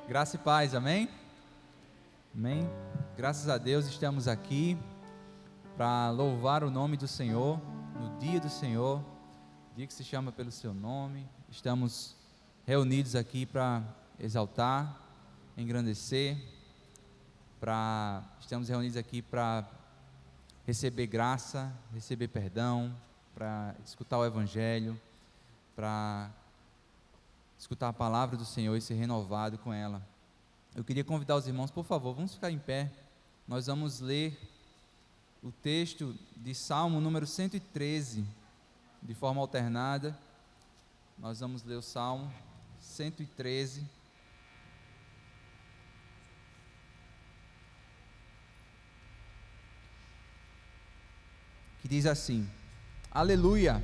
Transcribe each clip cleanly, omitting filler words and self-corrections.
Graça e paz, amém? Amém. Graças a Deus estamos aqui para louvar o nome do Senhor, no dia do Senhor, dia que se chama pelo seu nome. Estamos reunidos aqui para exaltar, engrandecer, estamos reunidos aqui para receber graça, receber perdão, para escutar o Evangelho, para escutar a palavra do Senhor e ser renovado com ela. Eu queria convidar os irmãos, por favor, vamos ficar em pé. Nós vamos ler o texto de Salmo número 113, de forma alternada. Nós vamos ler o Salmo 113. Que diz assim: Aleluia!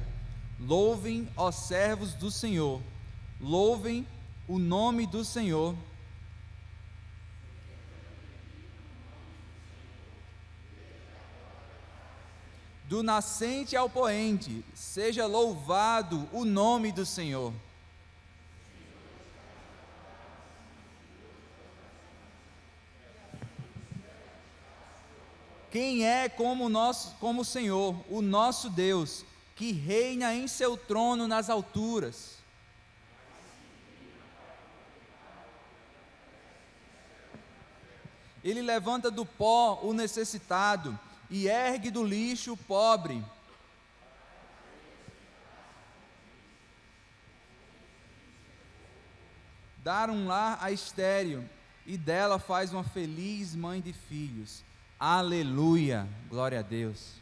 Louvem, ó servos do Senhor, louvem o nome do Senhor. Do nascente ao poente, seja louvado o nome do Senhor. Quem é como o Senhor, o nosso Deus, que reina em seu trono nas alturas? Ele levanta do pó o necessitado e ergue do lixo o pobre. Dar um lar a estéril, e dela faz uma feliz mãe de filhos. Aleluia, glória a Deus.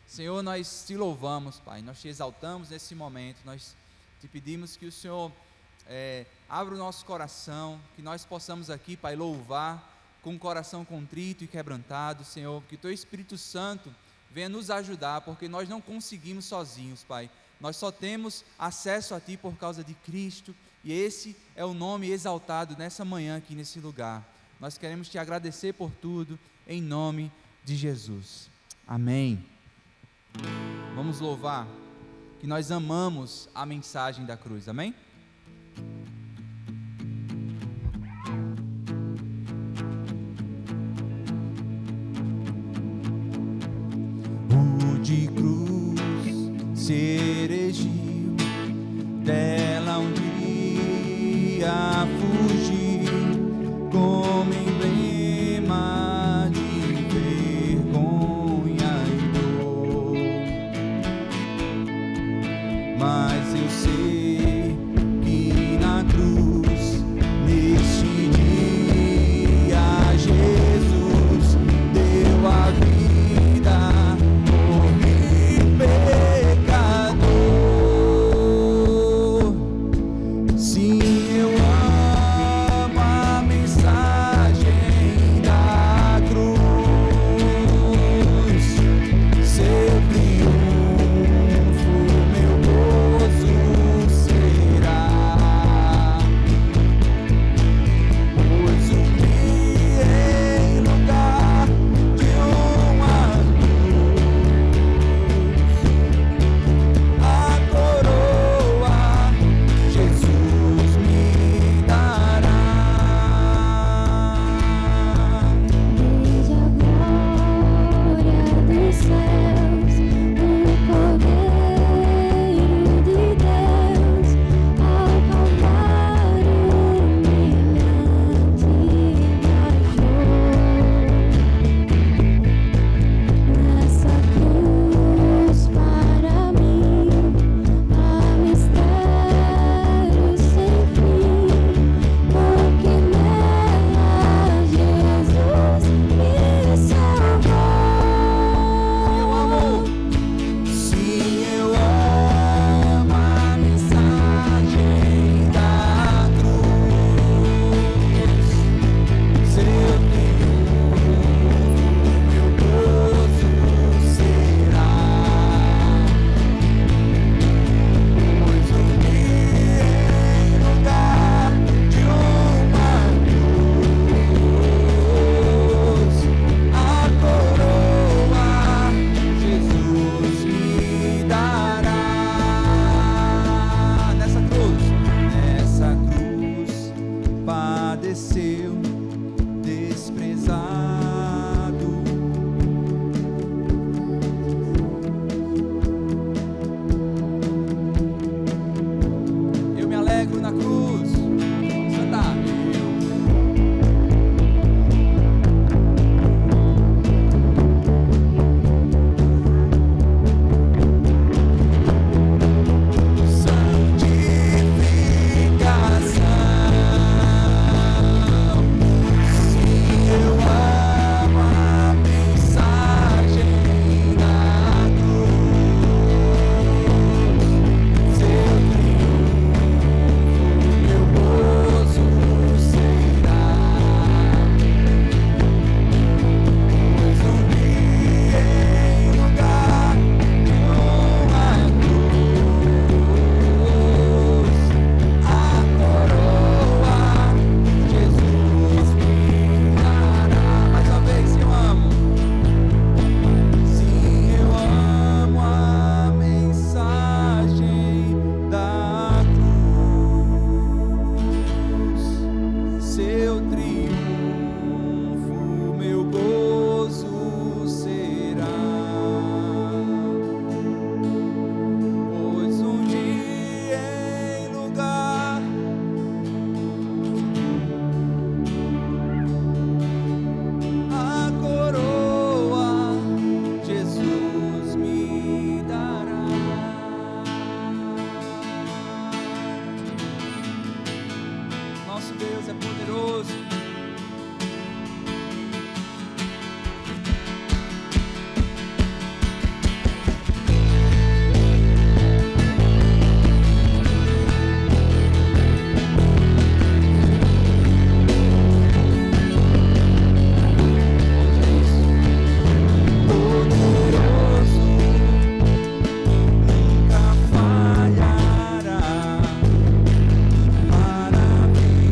Senhor, nós te louvamos, Pai, nós te exaltamos nesse momento, nós te pedimos que o Senhor abra o nosso coração, que nós possamos aqui, Pai, louvar com um coração contrito e quebrantado, Senhor, que Teu Espírito Santo venha nos ajudar, porque nós não conseguimos sozinhos, Pai, nós só temos acesso a Ti por causa de Cristo, e esse é o nome exaltado nessa manhã aqui nesse lugar. Nós queremos Te agradecer por tudo, em nome de Jesus, amém. Vamos louvar, que nós amamos a mensagem da cruz, amém? De cruz se erigiu, dela um dia fugir, como emblema de vergonha e dor. Mas eu sei desceu desprezado. Eu me alegro na cruz. Vamos cantar. Deus é poderoso. Maravilhoso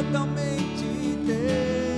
totalmente teu.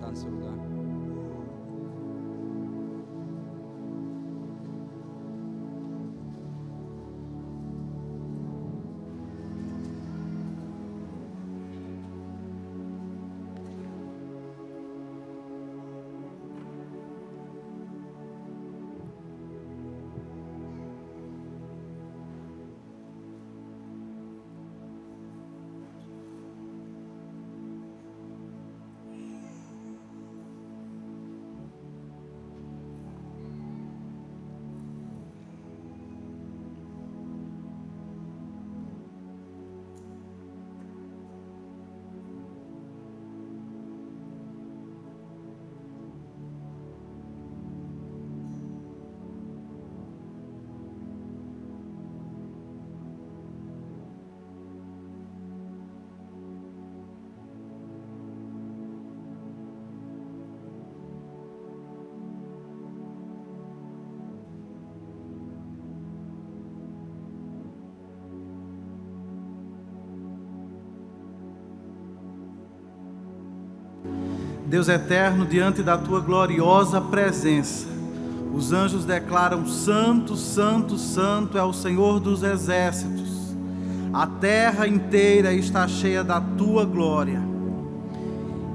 sentar no seu lugar. Deus eterno, diante da tua gloriosa presença, os anjos declaram: Santo, Santo, Santo é o Senhor dos exércitos. A terra inteira está cheia da tua glória.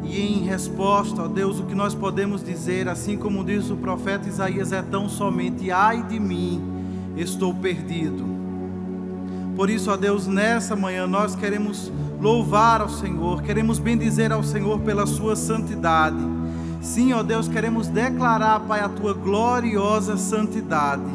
E em resposta, ó Deus, o que nós podemos dizer, assim como diz o profeta Isaías, é tão somente: ai de mim, estou perdido. Por isso, ó Deus, nessa manhã nós queremos louvar ao Senhor, queremos bendizer ao Senhor pela sua santidade. Sim, ó Deus, queremos declarar, Pai, a tua gloriosa santidade.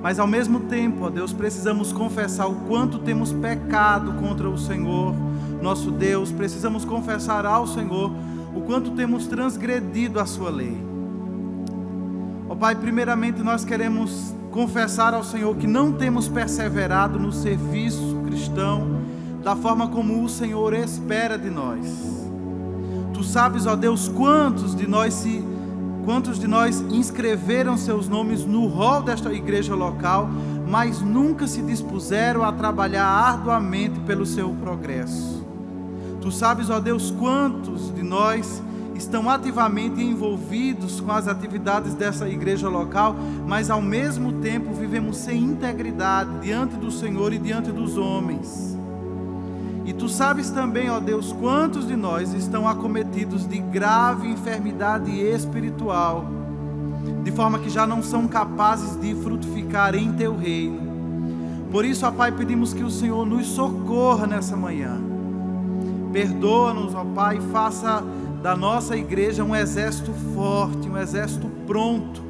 Mas ao mesmo tempo, ó Deus, precisamos confessar o quanto temos pecado contra o Senhor, nosso Deus. Precisamos confessar ao Senhor o quanto temos transgredido a sua lei. Ó Pai, primeiramente nós queremos confessar ao Senhor que não temos perseverado no serviço cristão da forma como o Senhor espera de nós. Tu sabes, ó Deus, quantos de nós inscreveram seus nomes no rol desta igreja local, mas nunca se dispuseram a trabalhar arduamente pelo seu progresso. Tu sabes, ó Deus, quantos de nós estão ativamente envolvidos com as atividades dessa igreja local, mas ao mesmo tempo vivemos sem integridade diante do Senhor e diante dos homens. E tu sabes também, ó Deus, quantos de nós estão acometidos de grave enfermidade espiritual, de forma que já não são capazes de frutificar em teu reino. Por isso, ó Pai, pedimos que o Senhor nos socorra nessa manhã. Perdoa-nos, ó Pai, faça da nossa igreja um exército forte, um exército pronto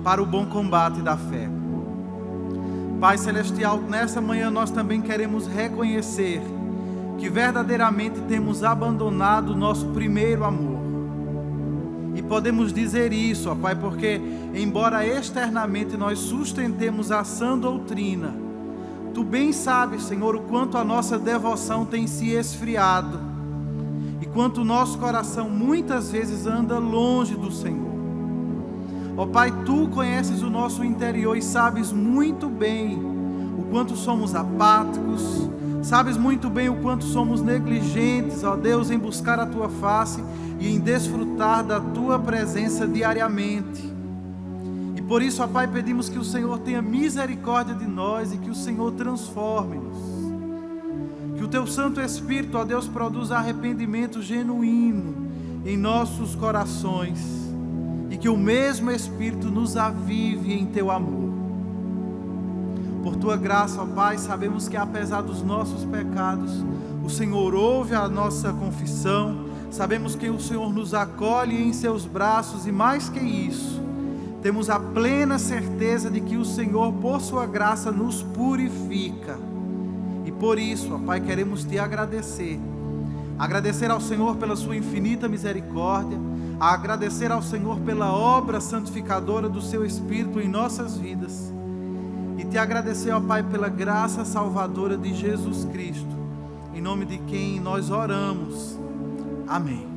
para o bom combate da fé. Pai Celestial, nessa manhã nós também queremos reconhecer que verdadeiramente temos abandonado o nosso primeiro amor. E podemos dizer isso, ó Pai, porque embora externamente nós sustentemos a sã doutrina, Tu bem sabes, Senhor, o quanto a nossa devoção tem se esfriado e quanto o nosso coração muitas vezes anda longe do Senhor. Ó Pai, Tu conheces o nosso interior e sabes muito bem o quanto somos apáticos, sabes muito bem o quanto somos negligentes, ó Deus, em buscar a Tua face e em desfrutar da Tua presença diariamente. E por isso, ó Pai, pedimos que o Senhor tenha misericórdia de nós e que o Senhor transforme-nos. Que o Teu Santo Espírito, ó Deus, produza arrependimento genuíno em nossos corações e que o mesmo Espírito nos avive em Teu amor. Por Tua graça, ó Pai, sabemos que apesar dos nossos pecados, o Senhor ouve a nossa confissão, sabemos que o Senhor nos acolhe em Seus braços e mais que isso, temos a plena certeza de que o Senhor, por Sua graça, nos purifica. E por isso, ó Pai, queremos Te agradecer. Agradecer ao Senhor pela Sua infinita misericórdia, agradecer ao Senhor pela obra santificadora do Seu Espírito em nossas vidas. E Te agradecer, ó Pai, pela graça salvadora de Jesus Cristo, em nome de quem nós oramos. Amém.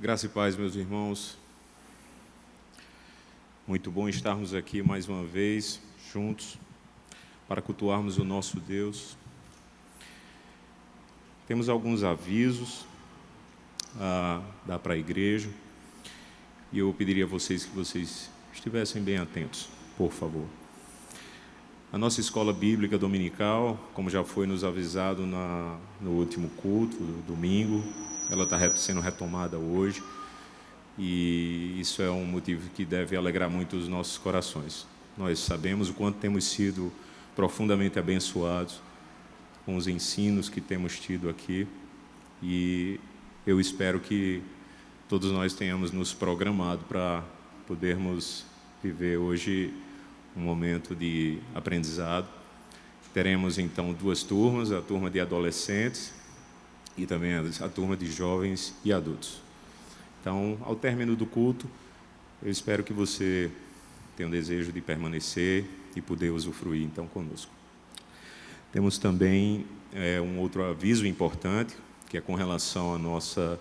Graça e paz, meus irmãos. Muito bom estarmos aqui mais uma vez, juntos, para cultuarmos o nosso Deus. Temos alguns avisos a dar para a igreja, e eu pediria a vocês que vocês estivessem bem atentos, por favor. A nossa escola bíblica dominical, como já foi nos avisado no último culto, no domingo, ela está sendo retomada hoje, e isso é um motivo que deve alegrar muito os nossos corações. Nós sabemos o quanto temos sido profundamente abençoados com os ensinos que temos tido aqui, e eu espero que todos nós tenhamos nos programado para podermos viver hoje um momento de aprendizado. Teremos então duas turmas, a turma de adolescentes e também a turma de jovens e adultos. Então, ao término do culto, eu espero que você tenha o desejo de permanecer e poder usufruir então conosco. Temos também um outro aviso importante, que é com relação à nossa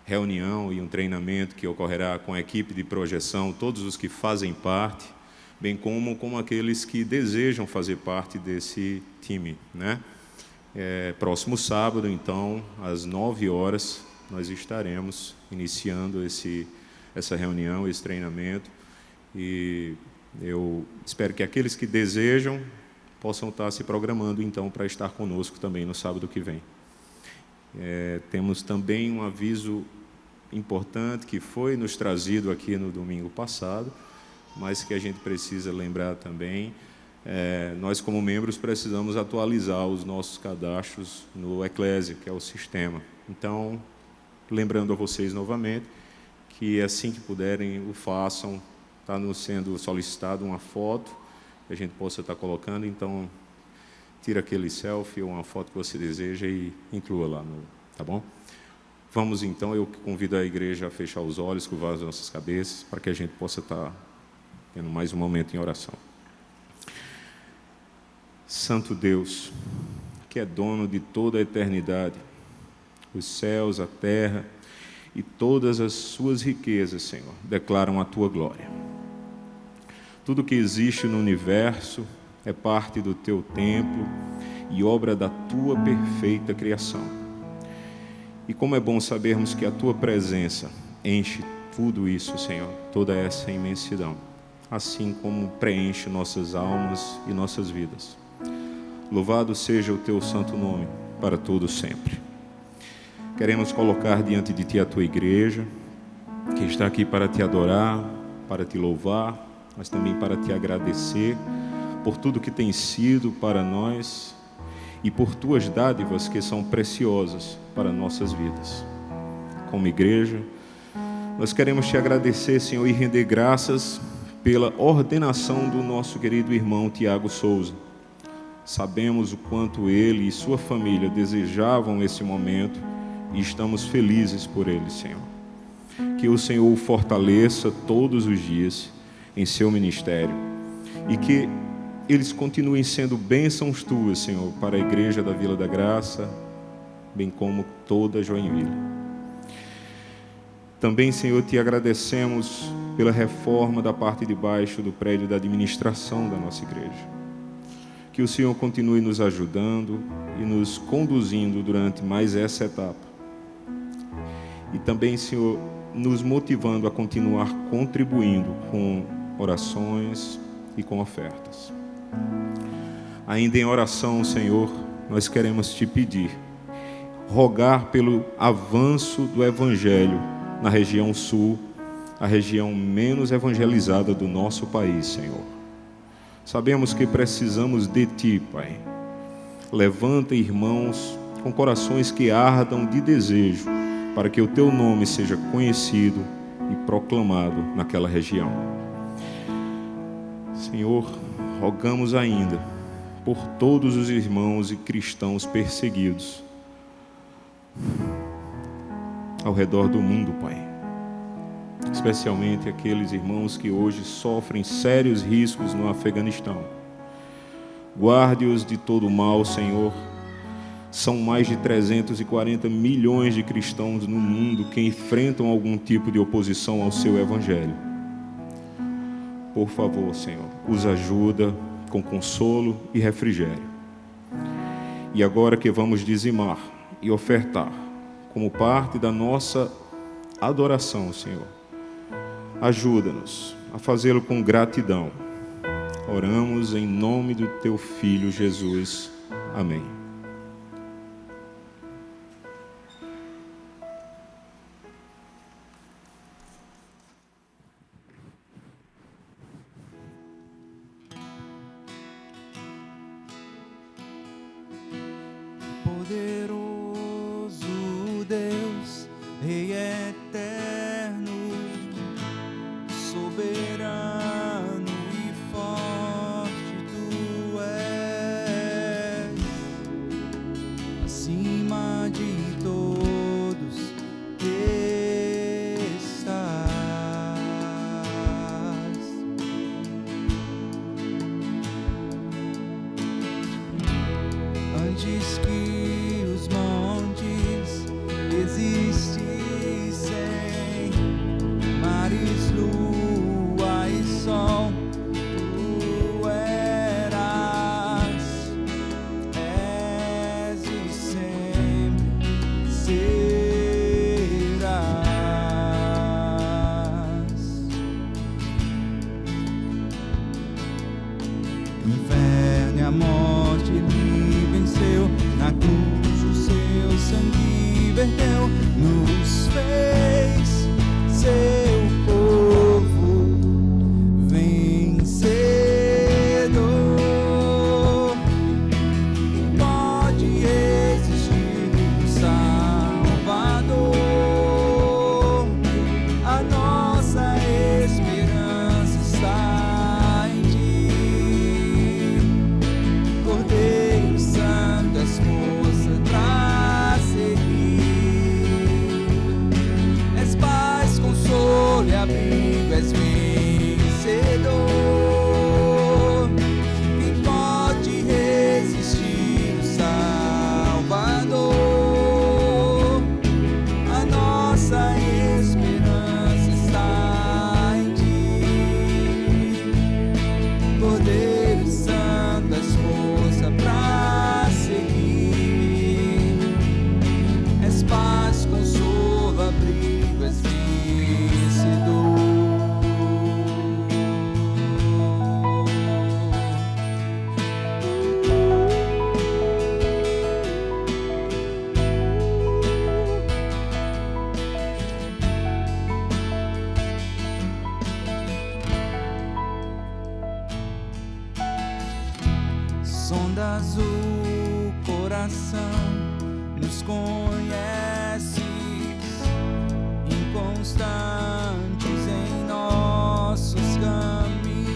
reunião e um treinamento que ocorrerá com a equipe de projeção, todos os que fazem parte, bem como aqueles que desejam fazer parte desse time, né? Próximo sábado, então, às 9h, nós estaremos iniciando essa reunião, esse treinamento, e eu espero que aqueles que desejam possam estar se programando, então, para estar conosco também no sábado que vem. Temos também um aviso importante que foi nos trazido aqui no domingo passado, mas que a gente precisa lembrar também. Nós, como membros, precisamos atualizar os nossos cadastros no Eclésia, que é o sistema. Então, lembrando a vocês novamente que assim que puderem, o façam. Está nos sendo solicitado uma foto que a gente possa estar colocando, então tira aquele selfie ou uma foto que você deseja e inclua lá, tá bom? Vamos então, eu convido a igreja a fechar os olhos, curvar as nossas cabeças, para que a gente possa estar tendo mais um momento em oração. Santo Deus, que é dono de toda a eternidade, os céus, a terra e todas as suas riquezas, Senhor, declaram a tua glória. Tudo que existe no universo é parte do teu templo e obra da tua perfeita criação. E como é bom sabermos que a tua presença enche tudo isso, Senhor, toda essa imensidão, assim como preenche nossas almas e nossas vidas. Louvado seja o teu santo nome para todo sempre. Queremos colocar diante de ti a tua igreja, que está aqui para te adorar, para te louvar, mas também para te agradecer por tudo que tem sido para nós e por tuas dádivas que são preciosas para nossas vidas. Como igreja, nós queremos te agradecer, Senhor, e render graças pela ordenação do nosso querido irmão Tiago Souza. Sabemos o quanto ele e sua família desejavam esse momento e estamos felizes por ele, Senhor. Que o Senhor o fortaleça todos os dias em seu ministério e que eles continuem sendo bênçãos tuas, Senhor, para a igreja da Vila da Graça, bem como toda Joinville. Também, Senhor, te agradecemos pela reforma da parte de baixo do prédio da administração da nossa igreja. Que o Senhor continue nos ajudando e nos conduzindo durante mais essa etapa. E também, Senhor, nos motivando a continuar contribuindo com orações e com ofertas. Ainda em oração, Senhor, nós queremos te pedir, rogar pelo avanço do Evangelho na região sul, a região menos evangelizada do nosso país, Senhor. Sabemos que precisamos de ti, Pai. Levanta irmãos com corações que ardam de desejo para que o teu nome seja conhecido e proclamado naquela região. Senhor, rogamos ainda por todos os irmãos e cristãos perseguidos ao redor do mundo, Pai. Especialmente aqueles irmãos que hoje sofrem sérios riscos no Afeganistão. Guarde-os de todo o mal, Senhor. São mais de 340 milhões de cristãos no mundo que enfrentam algum tipo de oposição ao seu evangelho. Por favor, Senhor, os ajuda com consolo e refrigério. E agora que vamos dizimar e ofertar como parte da nossa adoração, Senhor, ajuda-nos a fazê-lo com gratidão. Oramos em nome do Teu Filho Jesus. Amém. Poderoso Deus, Rei eterno, soberano e forte Tu és, acima de todos estás. Antes que os montes existissem, mares, lua e sol, Tu eras, és e sempre serás. O inferno e a morte Ele venceu, na cruz o seu sangue verteu, nos fez seu povo vencedor. Pode existir um Salvador, a nossa esperança está em Ti. Cordeiro Santo, és força pra seguir, és paz, consolo e abrigo, és vencedor. Quem pode resistir o Salvador? A nossa esperança está em Ti. Cordeiro Santo, és força pra seguir, és paz, consolo, abrigo, és vencedor. Sondas o coração, nos conheces, inconstantes em nossos caminhos,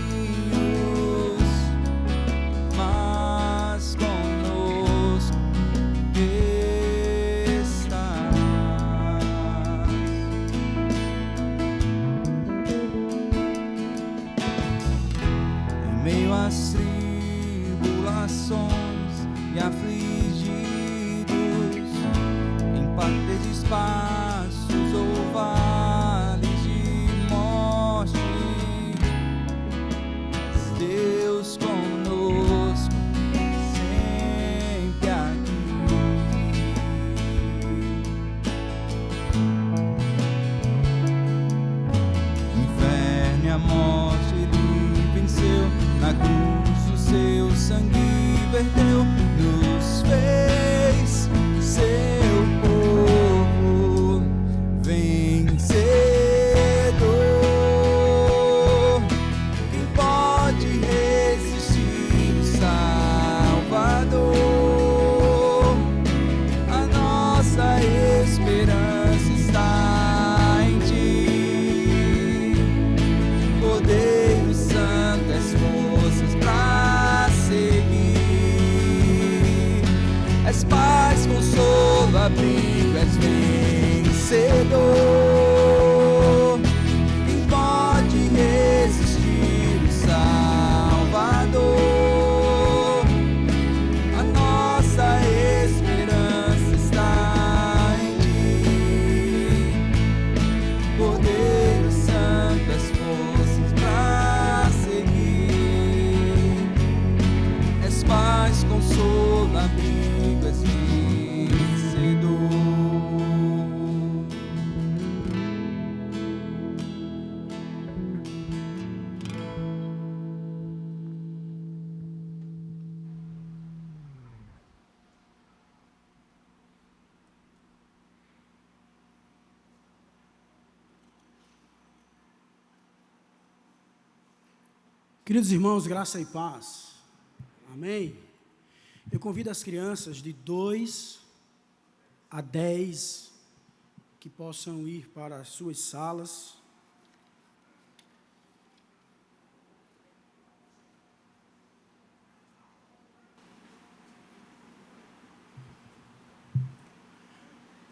mas conosco estás. Em meio às tribulações e afligidos, em partes de espaços ou vales, Queridos irmãos, graça e paz. Amém? Eu convido as crianças de 2 a 10 que possam ir para as suas salas.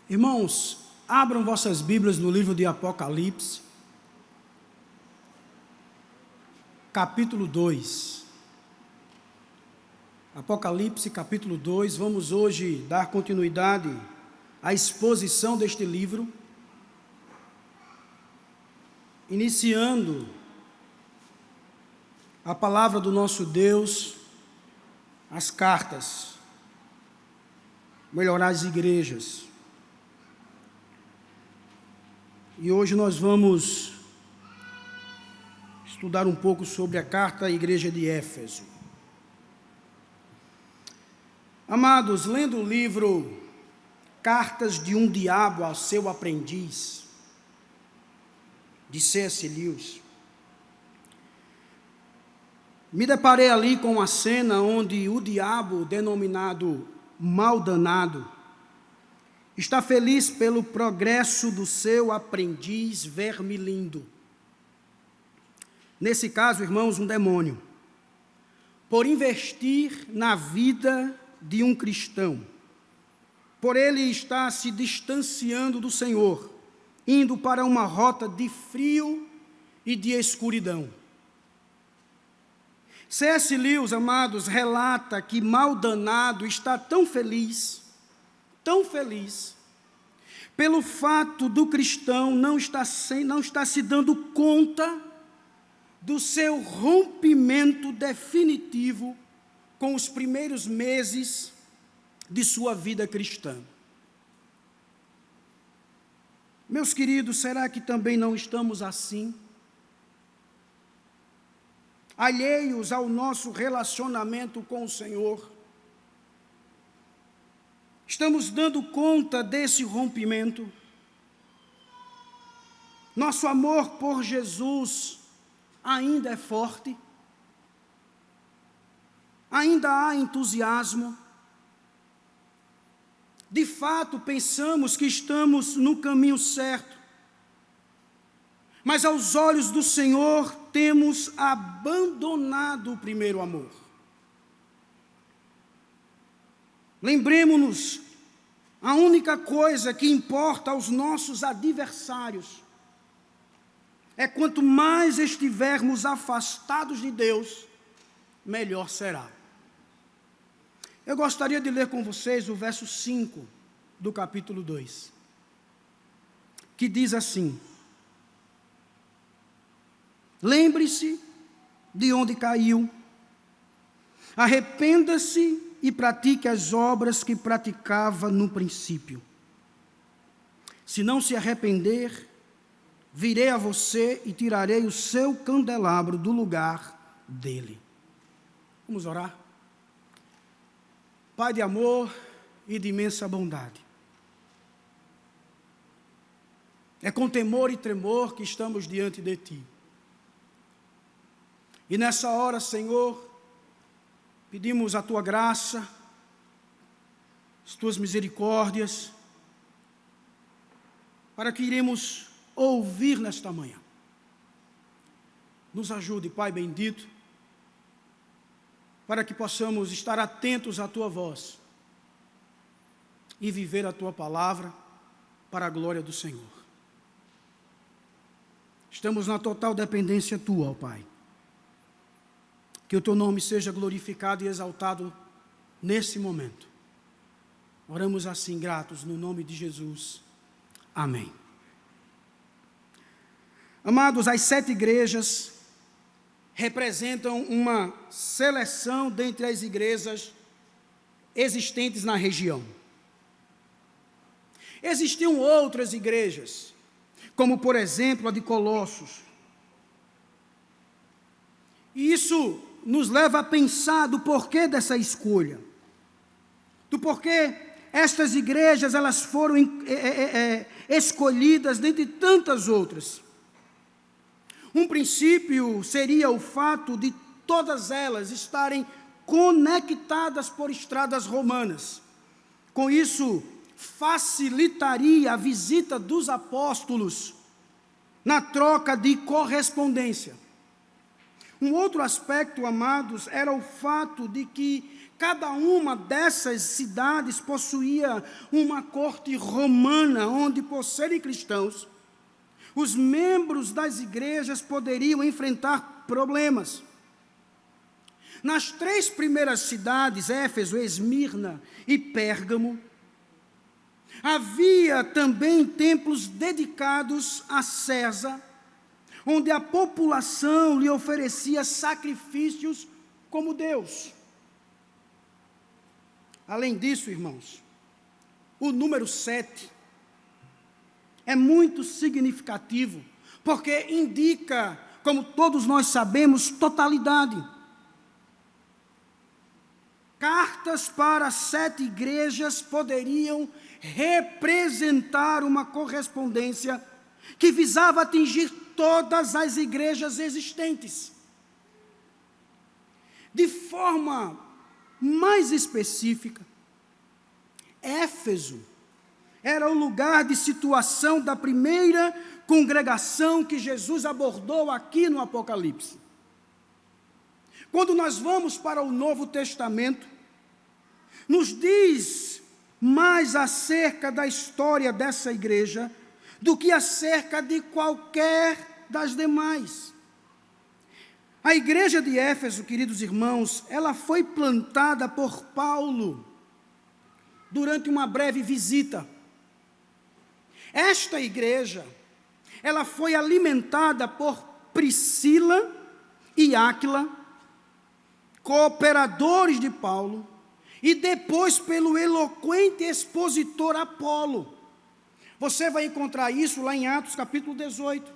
Irmãos, abram vossas Bíblias no livro de Apocalipse, capítulo 2. Apocalipse, capítulo 2. Vamos hoje dar continuidade à exposição deste livro, iniciando a palavra do nosso Deus, as cartas, melhorar as igrejas. E hoje nós vamos estudar um pouco sobre a carta à igreja de Éfeso. Amados, lendo o livro Cartas de um Diabo ao Seu Aprendiz, de C.S. Lewis, me deparei ali com uma cena onde o diabo, denominado Maldanado, está feliz pelo progresso do seu aprendiz Vermilindo. Nesse caso, irmãos, um demônio, por investir na vida de um cristão, por ele estar se distanciando do Senhor, indo para uma rota de frio e de escuridão. C.S. Lewis, amados, relata que Maldanado está tão feliz, pelo fato do cristão não estar se dando conta do seu rompimento definitivo com os primeiros meses de sua vida cristã. Meus queridos, será que também não estamos assim? Alheios ao nosso relacionamento com o Senhor? Estamos dando conta desse rompimento? Nosso amor por Jesus ainda é forte? Ainda há entusiasmo? De fato, pensamos que estamos no caminho certo, mas aos olhos do Senhor temos abandonado o primeiro amor. Lembremos-nos, a única coisa que importa aos nossos adversários é quanto mais estivermos afastados de Deus, melhor será. Eu gostaria de ler com vocês o verso 5 do capítulo 2, que diz assim: lembre-se de onde caiu, arrependa-se e pratique as obras que praticava no princípio. Se não se arrepender, virei a você e tirarei o seu candelabro do lugar dele. Vamos orar? Pai de amor e de imensa bondade, é com temor e tremor que estamos diante de Ti. E nessa hora, Senhor, pedimos a Tua graça, as Tuas misericórdias, para que iremos ouvir nesta manhã. Nos ajude, Pai bendito, para que possamos estar atentos à Tua voz e viver a Tua palavra para a glória do Senhor. Estamos na total dependência Tua, ó Pai. Que o Teu nome seja glorificado e exaltado nesse momento. Oramos assim, gratos, no nome de Jesus. Amém. Amados, as 7 igrejas representam uma seleção dentre as igrejas existentes na região. Existiam outras igrejas, como por exemplo a de Colossos. E isso nos leva a pensar do porquê dessa escolha, do porquê estas igrejas elas foram escolhidas dentre tantas outras. Um princípio seria o fato de todas elas estarem conectadas por estradas romanas. Com isso, facilitaria a visita dos apóstolos na troca de correspondência. Um outro aspecto, amados, era o fato de que cada uma dessas cidades possuía uma corte romana, onde, por serem cristãos, os membros das igrejas poderiam enfrentar problemas. Nas 3 primeiras cidades, Éfeso, Esmirna e Pérgamo, havia também templos dedicados a César, onde a população lhe oferecia sacrifícios como Deus. Além disso, irmãos, o número 7 é muito significativo, porque indica, como todos nós sabemos, totalidade. Cartas para 7 igrejas poderiam representar uma correspondência que visava atingir todas as igrejas existentes. De forma mais específica, Éfeso era o lugar de situação da primeira congregação que Jesus abordou aqui no Apocalipse. Quando nós vamos para o Novo Testamento, nos diz mais acerca da história dessa igreja do que acerca de qualquer das demais. A igreja de Éfeso, queridos irmãos, ela foi plantada por Paulo durante uma breve visita. Esta igreja, ela foi alimentada por Priscila e Áquila, cooperadores de Paulo, e depois pelo eloquente expositor Apolo. Você vai encontrar isso lá em Atos capítulo 18.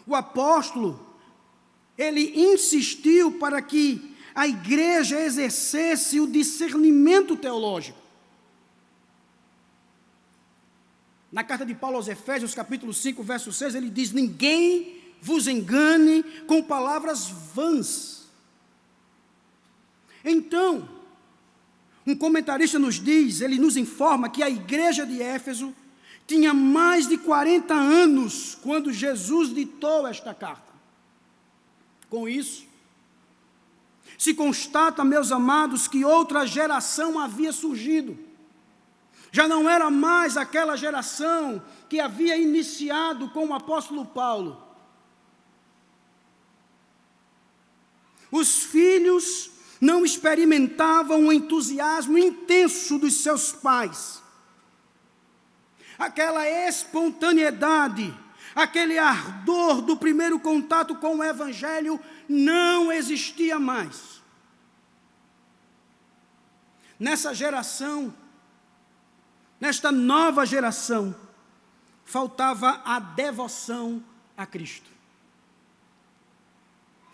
O apóstolo, ele insistiu para que a igreja exercesse o discernimento teológico. Na carta de Paulo aos Efésios, capítulo 5, verso 6, ele diz: ninguém vos engane com palavras vãs. Então, um comentarista nos diz, ele nos informa que a igreja de Éfeso tinha mais de 40 anos quando Jesus ditou esta carta. Com isso, se constata, meus amados, que outra geração havia surgido. Já não era mais aquela geração que havia iniciado com o apóstolo Paulo. Os filhos não experimentavam o entusiasmo intenso dos seus pais. Aquela espontaneidade, aquele ardor do primeiro contato com o Evangelho não existia mais. Nessa geração, nesta nova geração, faltava a devoção a Cristo.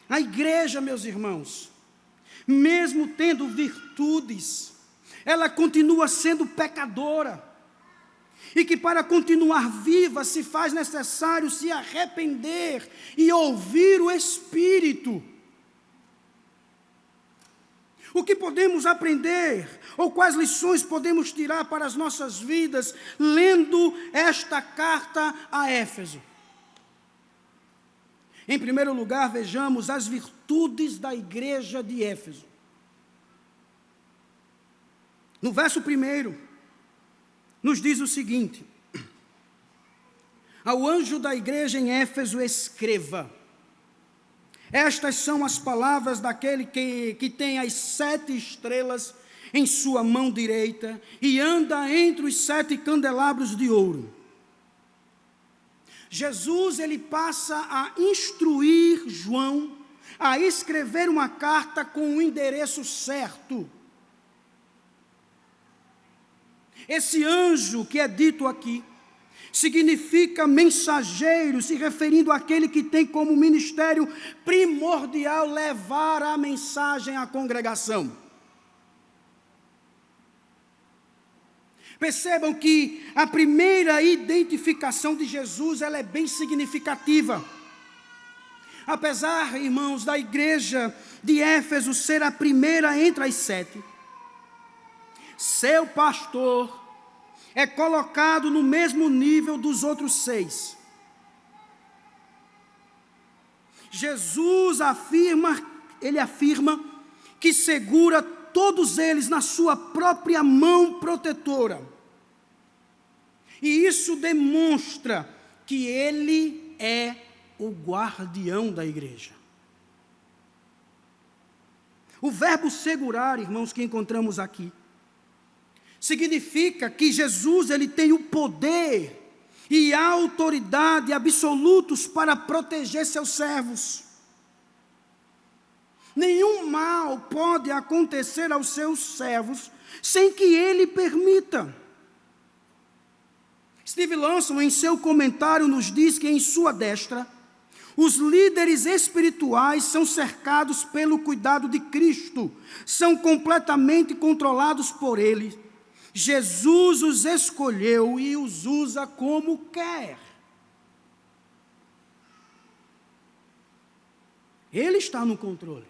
A igreja, meus irmãos, mesmo tendo virtudes, ela continua sendo pecadora. E que para continuar viva se faz necessário se arrepender e ouvir o Espírito. O que podemos aprender, ou quais lições podemos tirar para as nossas vidas, lendo esta carta a Éfeso? Em primeiro lugar, vejamos as virtudes da igreja de Éfeso. No verso 1, nos diz o seguinte: ao anjo da igreja em Éfeso escreva: estas são as palavras daquele que tem as 7 estrelas em sua mão direita e anda entre os 7 candelabros de ouro. Jesus, ele passa a instruir João a escrever uma carta com o endereço certo. Esse anjo que é dito aqui significa mensageiro, se referindo àquele que tem como ministério primordial levar a mensagem à congregação. Percebam que a primeira identificação de Jesus, ela é bem significativa. Apesar, irmãos, da igreja de Éfeso ser a primeira entre as 7, seu pastor é colocado no mesmo nível dos outros 6. Jesus afirma que segura todos eles na sua própria mão protetora. E isso demonstra que ele é o guardião da igreja. O verbo segurar, irmãos, que encontramos aqui, significa que Jesus ele tem o poder e a autoridade absolutos para proteger seus servos. Nenhum mal pode acontecer aos seus servos sem que ele permita. Steve Lawson, em seu comentário, nos diz que em sua destra, os líderes espirituais são cercados pelo cuidado de Cristo, são completamente controlados por Ele. Jesus os escolheu e os usa como quer. Ele está no controle.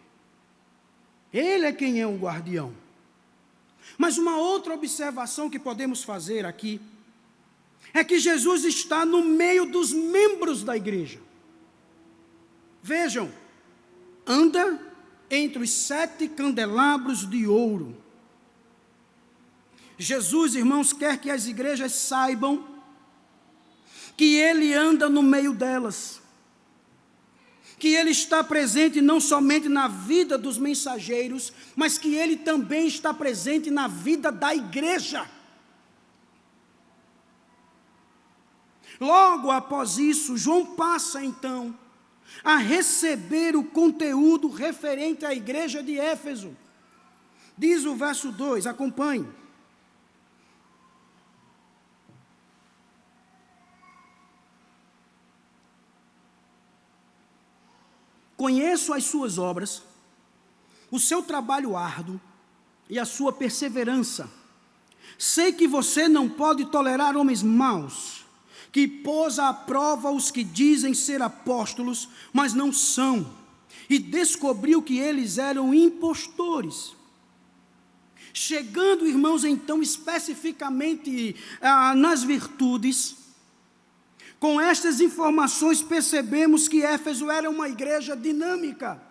Ele é quem é o guardião. Mas uma outra observação que podemos fazer aqui é que Jesus está no meio dos membros da igreja. Vejam, anda entre os 7 candelabros de ouro. Jesus, irmãos, quer que as igrejas saibam que Ele anda no meio delas, que Ele está presente não somente na vida dos mensageiros, mas que Ele também está presente na vida da igreja. Logo após isso, João passa então a receber o conteúdo referente à igreja de Éfeso. Diz o verso 2, acompanhe. Conheço as suas obras, o seu trabalho árduo e a sua perseverança. Sei que você não pode tolerar homens maus, que pôs à prova os que dizem ser apóstolos, mas não são, e descobriu que eles eram impostores. Chegando, irmãos, então, especificamente nas virtudes, com estas informações percebemos que Éfeso era uma igreja dinâmica.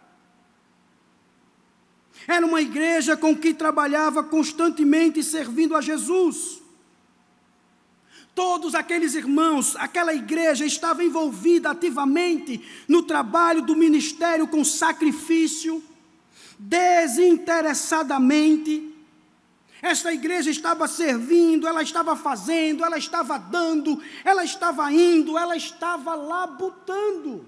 Era uma igreja com que trabalhava constantemente servindo a Jesus. Todos aqueles irmãos, aquela igreja estava envolvida ativamente no trabalho do ministério com sacrifício, desinteressadamente. Esta igreja estava servindo, ela estava fazendo, ela estava dando, ela estava indo, ela estava labutando.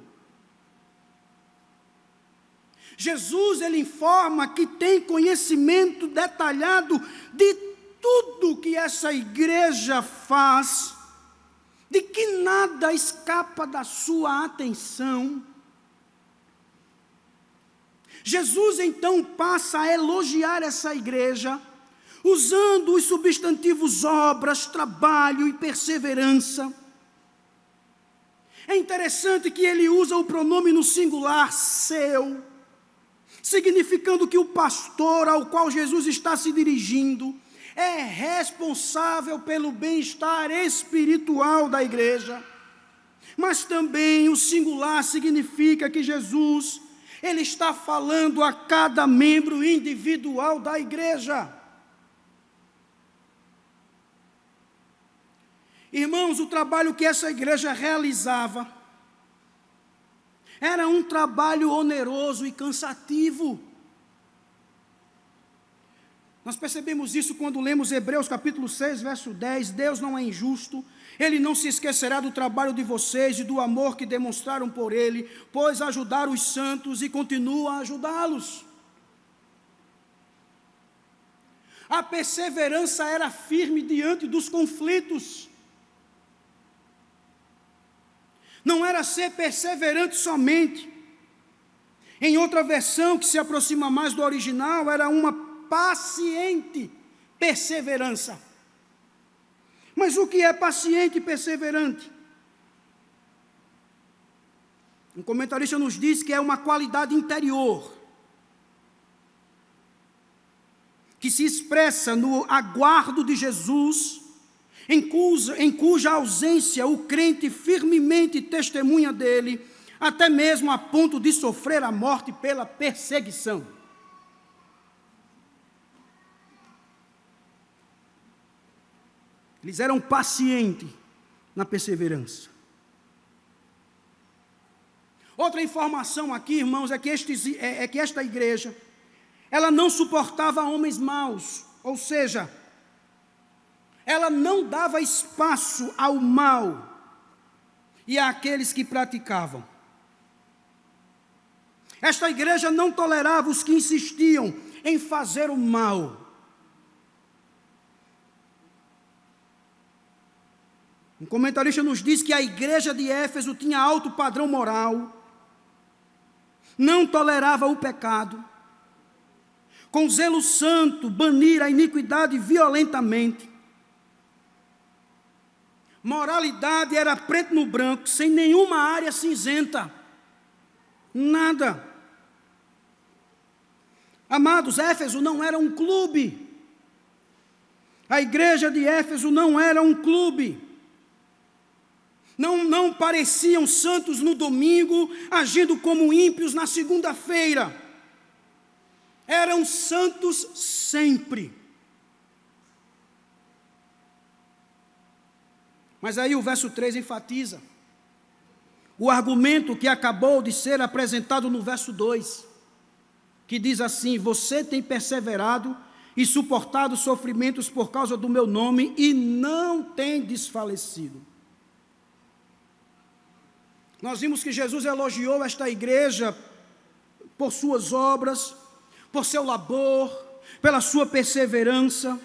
Jesus, ele informa que tem conhecimento detalhado de tudo que essa igreja faz, de que nada escapa da sua atenção. Jesus, então, passa a elogiar essa igreja, usando os substantivos obras, trabalho e perseverança. É interessante que ele usa o pronome no singular, seu, significando que o pastor ao qual Jesus está se dirigindo é responsável pelo bem-estar espiritual da igreja. Mas também o singular significa que Jesus, ele está falando a cada membro individual da igreja. Irmãos, o trabalho que essa igreja realizava era um trabalho oneroso e cansativo. Nós percebemos isso quando lemos Hebreus capítulo 6, verso 10, Deus não é injusto, Ele não se esquecerá do trabalho de vocês e do amor que demonstraram por Ele, pois ajudaram os santos e continua a ajudá-los. A perseverança era firme diante dos conflitos. Não era ser perseverante somente. Em outra versão, que se aproxima mais do original, era uma paciente perseverança. Mas o que é paciente e perseverante? Um comentarista nos diz que é uma qualidade interior, que se expressa no aguardo de Jesus, em cuja ausência o crente firmemente testemunha dele, até mesmo a ponto de sofrer a morte pela perseguição. Eles eram pacientes na perseverança. Outra informação aqui, irmãos, é que esta igreja, ela não suportava homens maus, ou seja, ela não dava espaço ao mal e àqueles que praticavam. Esta igreja não tolerava os que insistiam em fazer o mal. Um comentarista nos diz que a igreja de Éfeso tinha alto padrão moral, não tolerava o pecado, com zelo santo, banir a iniquidade violentamente. Moralidade era preto no branco, sem nenhuma área cinzenta. Nada. Amados, Éfeso não era um clube. A igreja de Éfeso não era um clube. Não pareciam santos no domingo, agindo como ímpios na segunda-feira. Eram santos sempre. Mas aí o verso 3 enfatiza o argumento que acabou de ser apresentado no verso 2, que diz assim: você tem perseverado e suportado sofrimentos por causa do meu nome e não tem desfalecido. Nós vimos que Jesus elogiou esta igreja por suas obras, por seu labor, pela sua perseverança.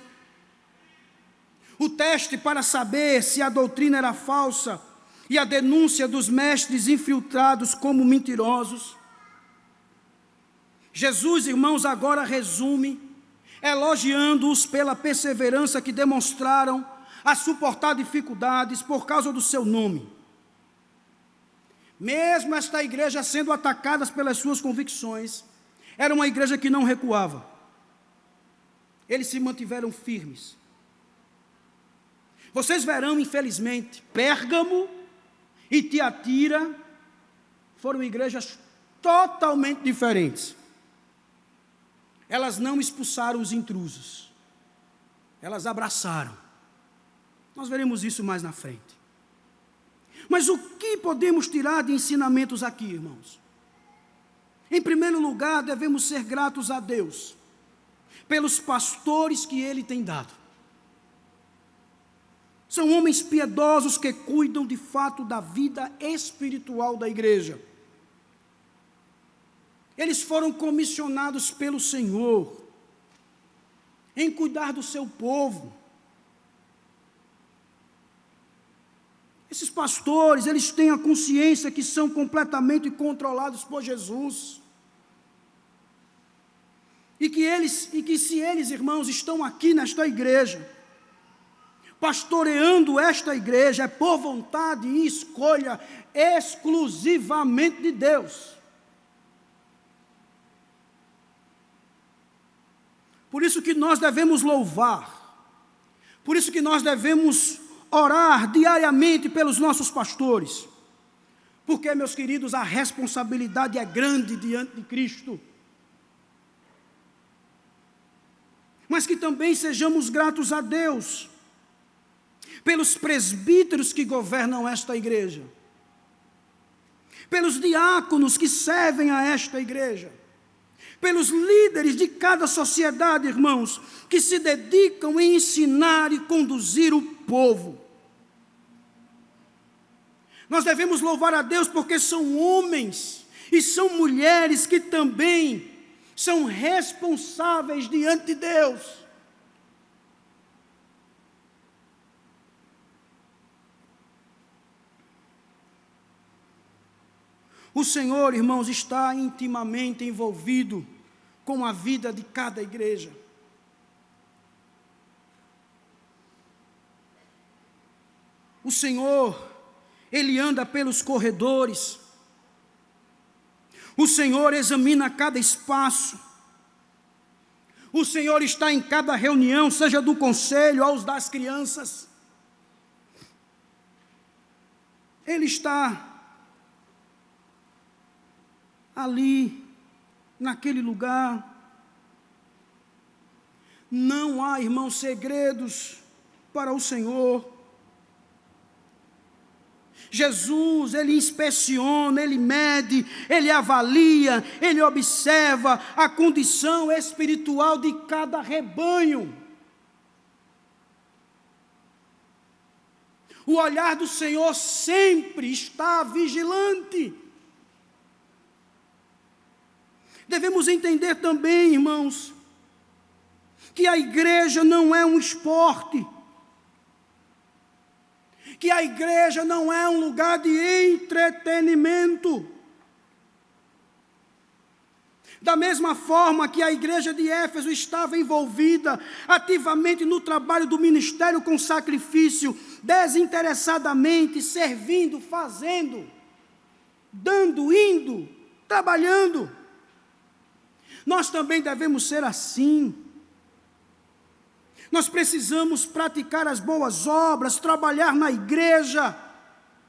O teste para saber se a doutrina era falsa e a denúncia dos mestres infiltrados como mentirosos. Jesus, irmãos, agora resume, elogiando-os pela perseverança que demonstraram a suportar dificuldades por causa do seu nome. Mesmo esta igreja sendo atacada pelas suas convicções, era uma igreja que não recuava. Eles se mantiveram firmes. Vocês verão, infelizmente, Pérgamo e Tiatira foram igrejas totalmente diferentes. Elas não expulsaram os intrusos. Elas abraçaram. Nós veremos isso mais na frente. Mas o que podemos tirar de ensinamentos aqui, irmãos? Em primeiro lugar, devemos ser gratos a Deus pelos pastores que Ele tem dado. São homens piedosos que cuidam de fato da vida espiritual da igreja. Eles foram comissionados pelo Senhor em cuidar do seu povo. Esses pastores, eles têm a consciência que são completamente controlados por Jesus. E que se eles, irmãos, estão aqui nesta igreja, pastoreando esta igreja, é por vontade e escolha exclusivamente de Deus. Por isso que nós devemos louvar, por isso que nós devemos orar diariamente pelos nossos pastores, porque, meus queridos, a responsabilidade é grande diante de Cristo. Mas que também sejamos gratos a Deus pelos presbíteros que governam esta igreja, pelos diáconos que servem a esta igreja, pelos líderes de cada sociedade, irmãos, que se dedicam em ensinar e conduzir o povo. Nós devemos louvar a Deus porque são homens e são mulheres que também são responsáveis diante de Deus. O Senhor, irmãos, está intimamente envolvido com a vida de cada igreja. O Senhor, Ele anda pelos corredores, O Senhor examina cada espaço. O Senhor está em cada reunião, seja do conselho ou das crianças. Ele está ali, naquele lugar. Não há, irmãos, segredos para o Senhor. Jesus, Ele inspeciona, Ele mede, Ele avalia, Ele observa a condição espiritual de cada rebanho. O olhar do Senhor sempre está vigilante. Devemos entender também, irmãos, que a igreja não é um esporte, que a igreja não é um lugar de entretenimento. Da mesma forma que a igreja de Éfeso estava envolvida ativamente no trabalho do ministério com sacrifício, desinteressadamente, servindo, fazendo, dando, indo, trabalhando. Nós também devemos ser assim. Nós precisamos praticar as boas obras, trabalhar na igreja,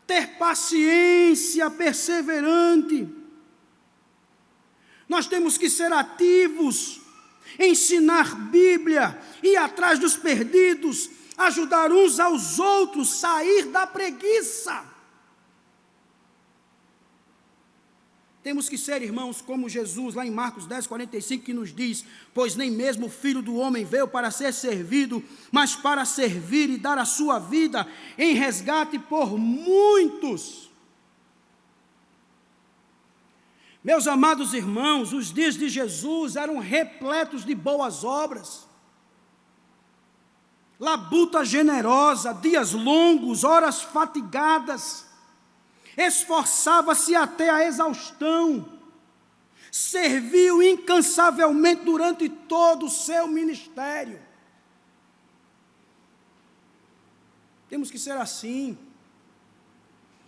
ter paciência perseverante. Nós temos que ser ativos, ensinar Bíblia, ir atrás dos perdidos, ajudar uns aos outros, sair da preguiça. Temos que ser, irmãos, como Jesus, lá em Marcos 10:45, que nos diz: pois nem mesmo o Filho do Homem veio para ser servido, mas para servir e dar a sua vida em resgate por muitos. Meus amados irmãos, os dias de Jesus eram repletos de boas obras. Labuta generosa, dias longos, horas fatigadas. Esforçava-se até a exaustão, serviu incansavelmente durante todo o seu ministério. Temos que ser assim,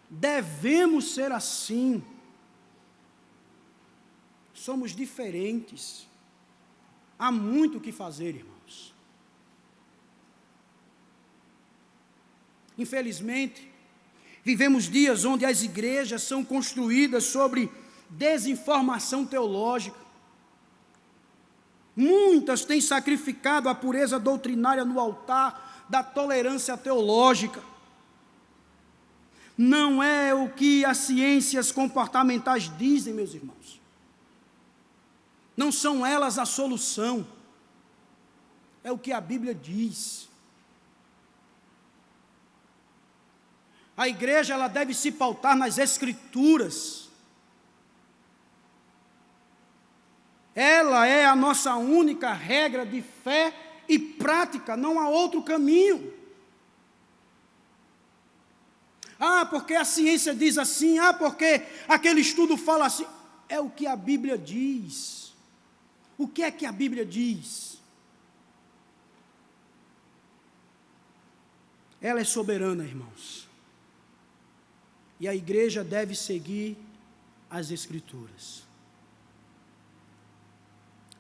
devemos ser assim. Somos diferentes, há muito o que fazer, irmãos. Infelizmente, vivemos dias onde as igrejas são construídas sobre desinformação teológica. Muitas têm sacrificado a pureza doutrinária no altar da tolerância teológica. Não é o que as ciências comportamentais dizem, meus irmãos. Não são elas a solução. É o que a Bíblia diz. A igreja, ela deve se pautar nas Escrituras. Ela é a nossa única regra de fé e prática, não há outro caminho. Ah, porque a ciência diz assim, porque aquele estudo fala assim. É o que a Bíblia diz. O que é que a Bíblia diz? Ela é soberana, irmãos. E a igreja deve seguir as Escrituras.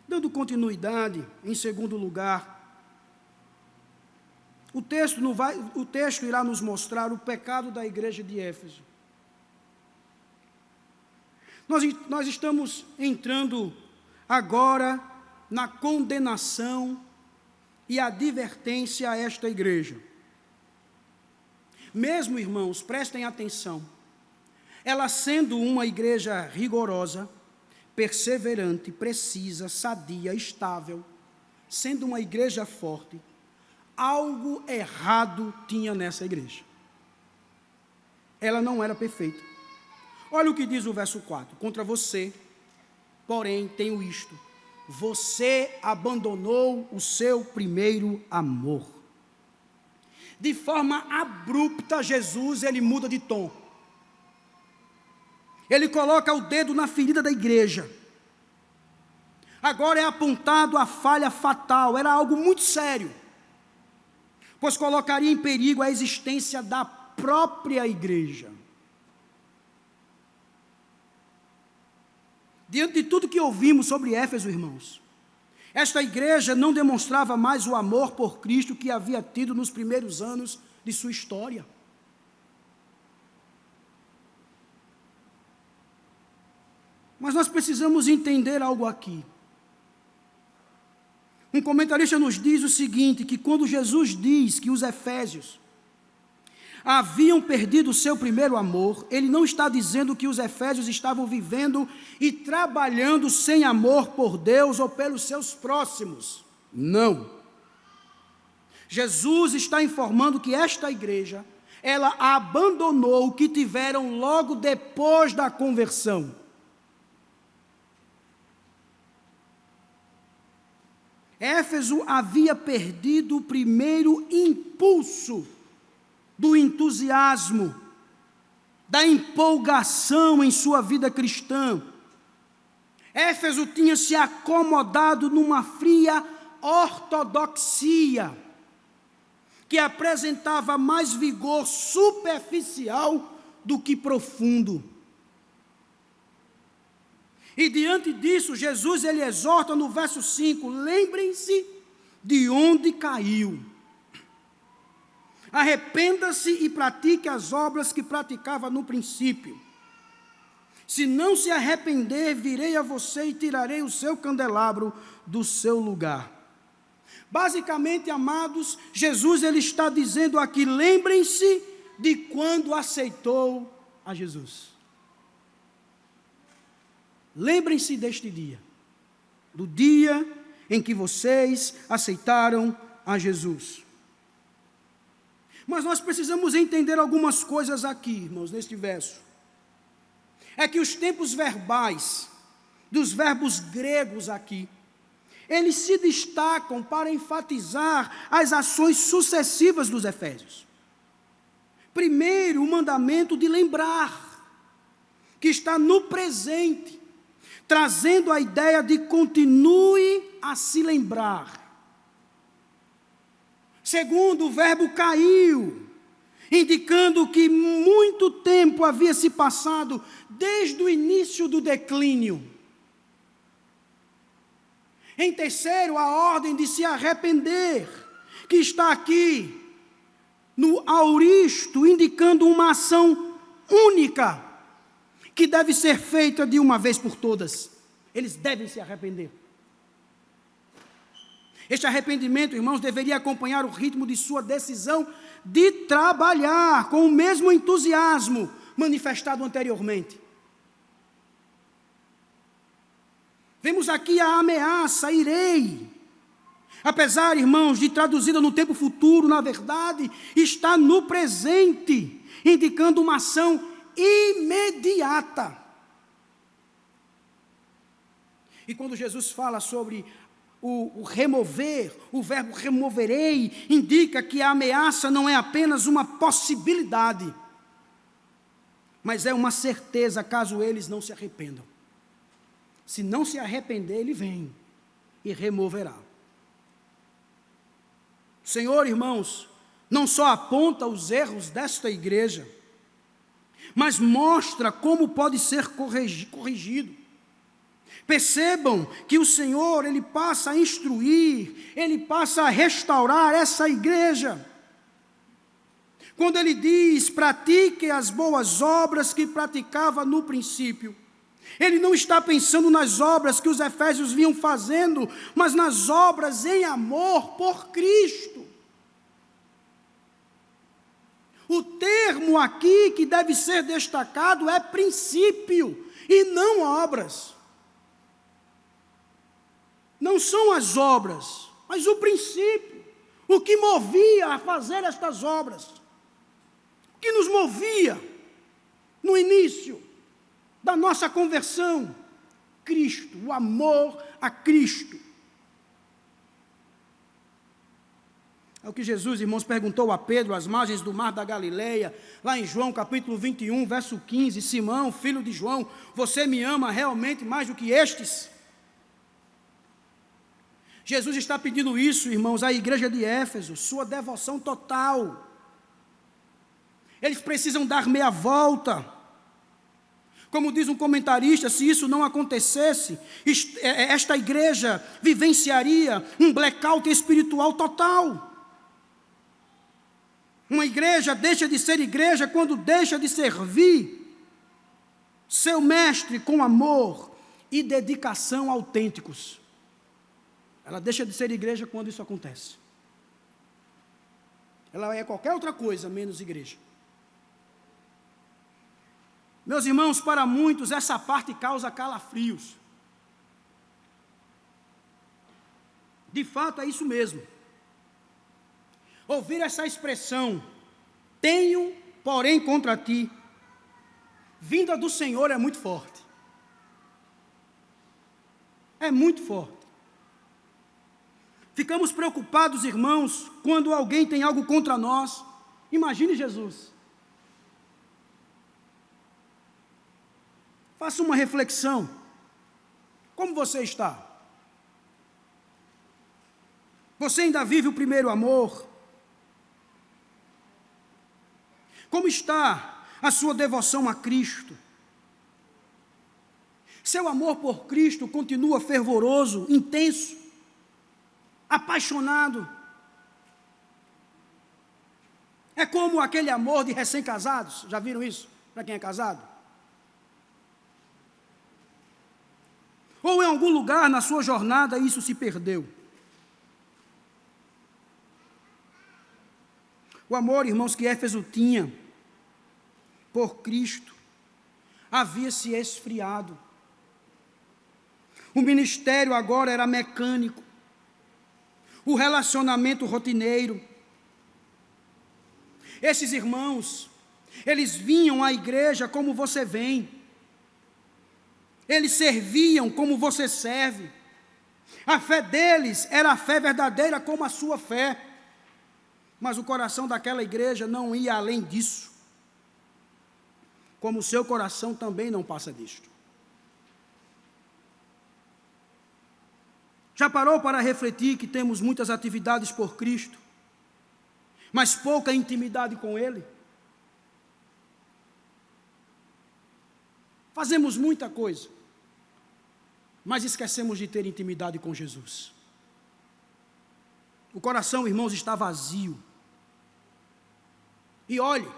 Dando continuidade, em segundo lugar, o texto irá nos mostrar o pecado da igreja de Éfeso. Nós estamos entrando agora na condenação e advertência a esta igreja. Mesmo, irmãos, prestem atenção, ela sendo uma igreja rigorosa, perseverante, precisa, sadia, estável, sendo uma igreja forte, algo errado tinha nessa igreja. Ela não era perfeita. Olha o que diz o verso 4: contra você, porém, tenho isto: você abandonou o seu primeiro amor. De forma abrupta, Jesus, ele muda de tom. Ele coloca o dedo na ferida da igreja. Agora é apontado a falha fatal, era algo muito sério, pois colocaria em perigo a existência da própria igreja. Diante de tudo que ouvimos sobre Éfeso, irmãos, esta igreja não demonstrava mais o amor por Cristo que havia tido nos primeiros anos de sua história. Mas nós precisamos entender algo aqui. Um comentarista nos diz o seguinte, que quando Jesus diz que os efésios haviam perdido o seu primeiro amor, ele não está dizendo que os efésios estavam vivendo e trabalhando sem amor por Deus ou pelos seus próximos. Não. Jesus está informando que esta igreja, ela abandonou o que tiveram logo depois da conversão. Éfeso havia perdido o primeiro impulso do entusiasmo, da empolgação em sua vida cristã. Éfeso tinha se acomodado numa fria ortodoxia, que apresentava mais vigor superficial do que profundo. E diante disso, Jesus ele exorta no verso 5, lembrem-se de onde caiu. Arrependa-se e pratique as obras que praticava no princípio. Se não se arrepender, virei a você e tirarei o seu candelabro do seu lugar. Basicamente, amados, Jesus ele está dizendo aqui, lembrem-se de quando aceitou a Jesus. Lembrem-se deste dia, do dia em que vocês aceitaram a Jesus. Mas nós precisamos entender algumas coisas aqui, irmãos, neste verso. É que os tempos verbais, dos verbos gregos aqui, eles se destacam para enfatizar as ações sucessivas dos efésios. Primeiro, o mandamento de lembrar, que está no presente, trazendo a ideia de continue a se lembrar. Segundo, o verbo caiu, indicando que muito tempo havia se passado desde o início do declínio. Em terceiro, a ordem de se arrepender, que está aqui no auristo, indicando uma ação única, que deve ser feita de uma vez por todas. Eles devem se arrepender. Este arrependimento, irmãos, deveria acompanhar o ritmo de sua decisão de trabalhar com o mesmo entusiasmo manifestado anteriormente. Vemos aqui a ameaça, irei. Apesar, irmãos, de traduzida no tempo futuro, na verdade, está no presente, indicando uma ação imediata. E quando Jesus fala sobre o remover, o verbo removerei, indica que a ameaça não é apenas uma possibilidade, mas é uma certeza caso eles não se arrependam. Se não se arrepender, ele vem e removerá. O Senhor, irmãos, não só aponta os erros desta igreja, mas mostra como pode ser corrigido. Percebam que o Senhor, ele passa a instruir, ele passa a restaurar essa igreja. Quando ele diz, pratique as boas obras que praticava no princípio, ele não está pensando nas obras que os efésios vinham fazendo, mas nas obras em amor por Cristo. O termo aqui que deve ser destacado é princípio e não obras. Não são as obras, mas o princípio, o que movia a fazer estas obras, o que nos movia no início da nossa conversão, Cristo, o amor a Cristo. É o que Jesus, irmãos, perguntou a Pedro às margens do mar da Galileia, lá em João capítulo 21, verso 15, Simão, filho de João, você me ama realmente mais do que estes? Jesus está pedindo isso, irmãos, à igreja de Éfeso, sua devoção total. Eles precisam dar meia volta. Como diz um comentarista, se isso não acontecesse, esta igreja vivenciaria um blackout espiritual total. Uma igreja deixa de ser igreja quando deixa de servir seu mestre com amor e dedicação autênticos. Ela deixa de ser igreja quando isso acontece. Ela é qualquer outra coisa menos igreja. Meus irmãos, para muitos essa parte causa calafrios. De fato é isso mesmo. Ouvir essa expressão, tenho, porém, contra ti, vinda do Senhor, é muito forte. É muito forte. Ficamos preocupados, irmãos, quando alguém tem algo contra nós. Imagine Jesus. Faça uma reflexão. Como você está? Você ainda vive o primeiro amor? Como está a sua devoção a Cristo? Seu amor por Cristo continua fervoroso, intenso, apaixonado? É como aquele amor de recém-casados. Já viram isso? Para quem é casado? Ou em algum lugar na sua jornada isso se perdeu? O amor, irmãos, que Éfeso tinha por Cristo havia se esfriado. O ministério agora era mecânico. O relacionamento rotineiro. Esses irmãos, eles vinham à igreja como você vem. Eles serviam como você serve. A fé deles era a fé verdadeira como a sua fé. Mas o coração daquela igreja não ia além disso. Como o seu coração também não passa disto. Já parou para refletir que temos muitas atividades por Cristo, mas pouca intimidade com Ele? Fazemos muita coisa, mas esquecemos de ter intimidade com Jesus. O coração, irmãos, está vazio. E olhe,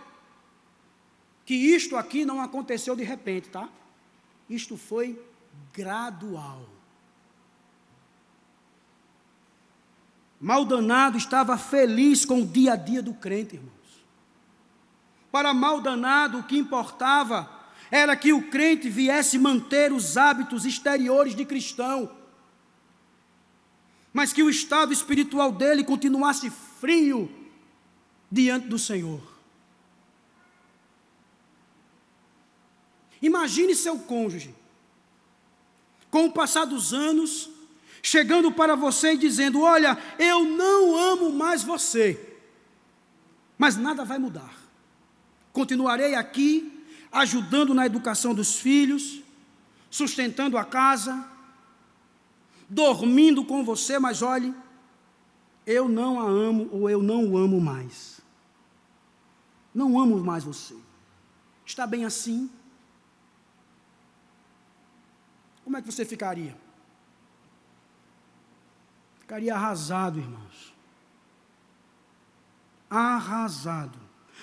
que isto aqui não aconteceu de repente, tá? Isto foi gradual. Maldonado estava feliz com o dia a dia do crente, irmãos. Para Maldonado, o que importava era que o crente viesse manter os hábitos exteriores de cristão, mas que o estado espiritual dele continuasse frio diante do Senhor. Imagine seu cônjuge, com o passar dos anos, chegando para você e dizendo: olha, eu não amo mais você, mas nada vai mudar. Continuarei aqui, ajudando na educação dos filhos, sustentando a casa, dormindo com você, mas olhe, eu não a amo ou eu não o amo mais. Não amo mais você. Está bem assim? Como é que você ficaria? Ficaria arrasado, irmãos. Arrasado.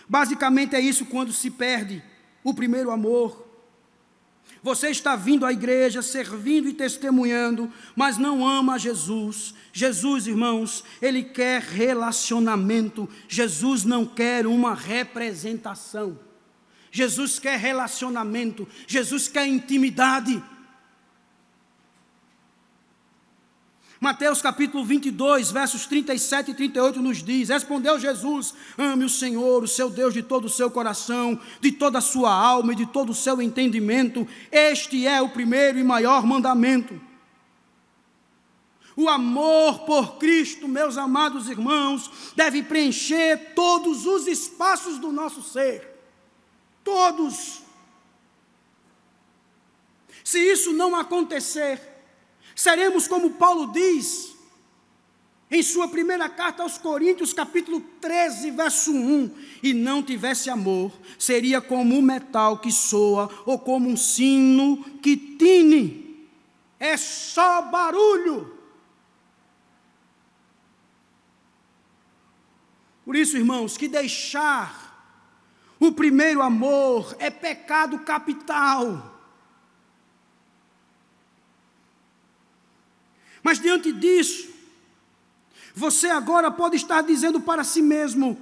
Basicamente é isso quando se perde o primeiro amor. Você está vindo à igreja, servindo e testemunhando, mas não ama Jesus. Jesus, irmãos, Ele quer relacionamento. Jesus não quer uma representação. Jesus quer relacionamento. Jesus quer intimidade. Mateus capítulo 22, versos 37 e 38 nos diz: respondeu Jesus: ame o Senhor, o seu Deus, de todo o seu coração, de toda a sua alma e de todo o seu entendimento. Este é o primeiro e maior mandamento. O amor por Cristo, meus amados irmãos, deve preencher todos os espaços do nosso ser. Todos. Se isso não acontecer, seremos como Paulo diz, em sua primeira carta aos Coríntios, capítulo 13, verso 1, e não tivesse amor, seria como um metal que soa, ou como um sino que tine. É só barulho. Por isso, irmãos, que deixar o primeiro amor é pecado capital. Mas diante disso, você agora pode estar dizendo para si mesmo: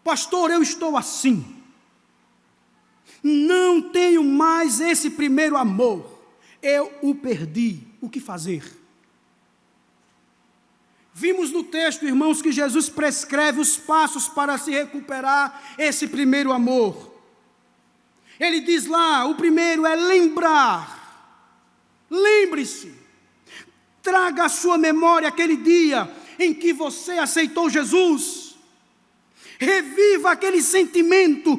pastor, eu estou assim. Não tenho mais esse primeiro amor. Eu o perdi. O que fazer? Vimos no texto, irmãos, que Jesus prescreve os passos para se recuperar esse primeiro amor. Ele diz lá, o primeiro é lembrar. Lembre-se. Traga à sua memória aquele dia em que você aceitou Jesus. Reviva aquele sentimento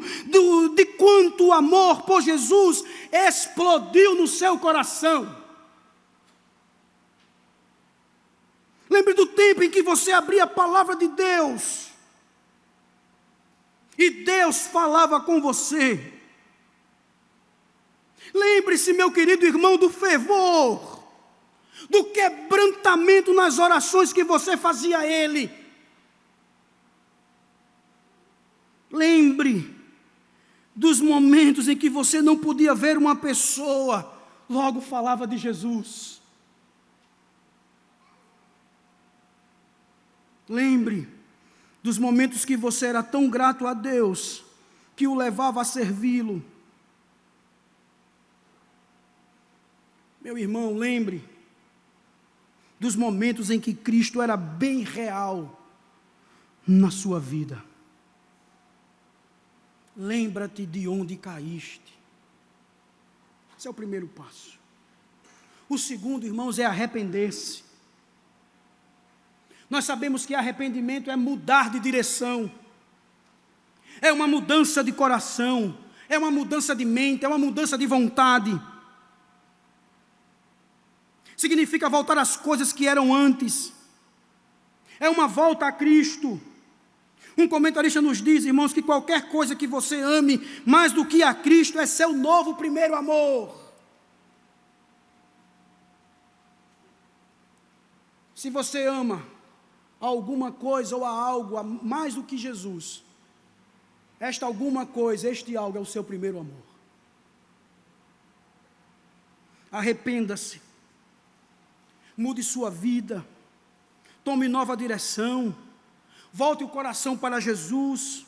de quanto o amor por Jesus explodiu no seu coração. Lembre do tempo em que você abria a palavra de Deus e Deus falava com você. Lembre-se, meu querido irmão, do fervor, do quebrantamento nas orações que você fazia a Ele. Lembre dos momentos em que você não podia ver uma pessoa, logo falava de Jesus. Lembre dos momentos que você era tão grato a Deus, que o levava a servi-lo. Meu irmão, lembre dos momentos em que Cristo era bem real na sua vida. Lembra-te de onde caíste. Esse é o primeiro passo. O segundo, irmãos, é arrepender-se. Nós sabemos que arrependimento é mudar de direção, é uma mudança de coração, é uma mudança de mente, é uma mudança de vontade. Significa voltar às coisas que eram antes, é uma volta a Cristo. Um comentarista nos diz, irmãos, que qualquer coisa que você ame mais do que a Cristo é seu novo primeiro amor. Se você ama alguma coisa ou a algo mais do que Jesus, esta alguma coisa, este algo é o seu primeiro amor. Arrependa-se, mude sua vida, tome nova direção, volte o coração para Jesus,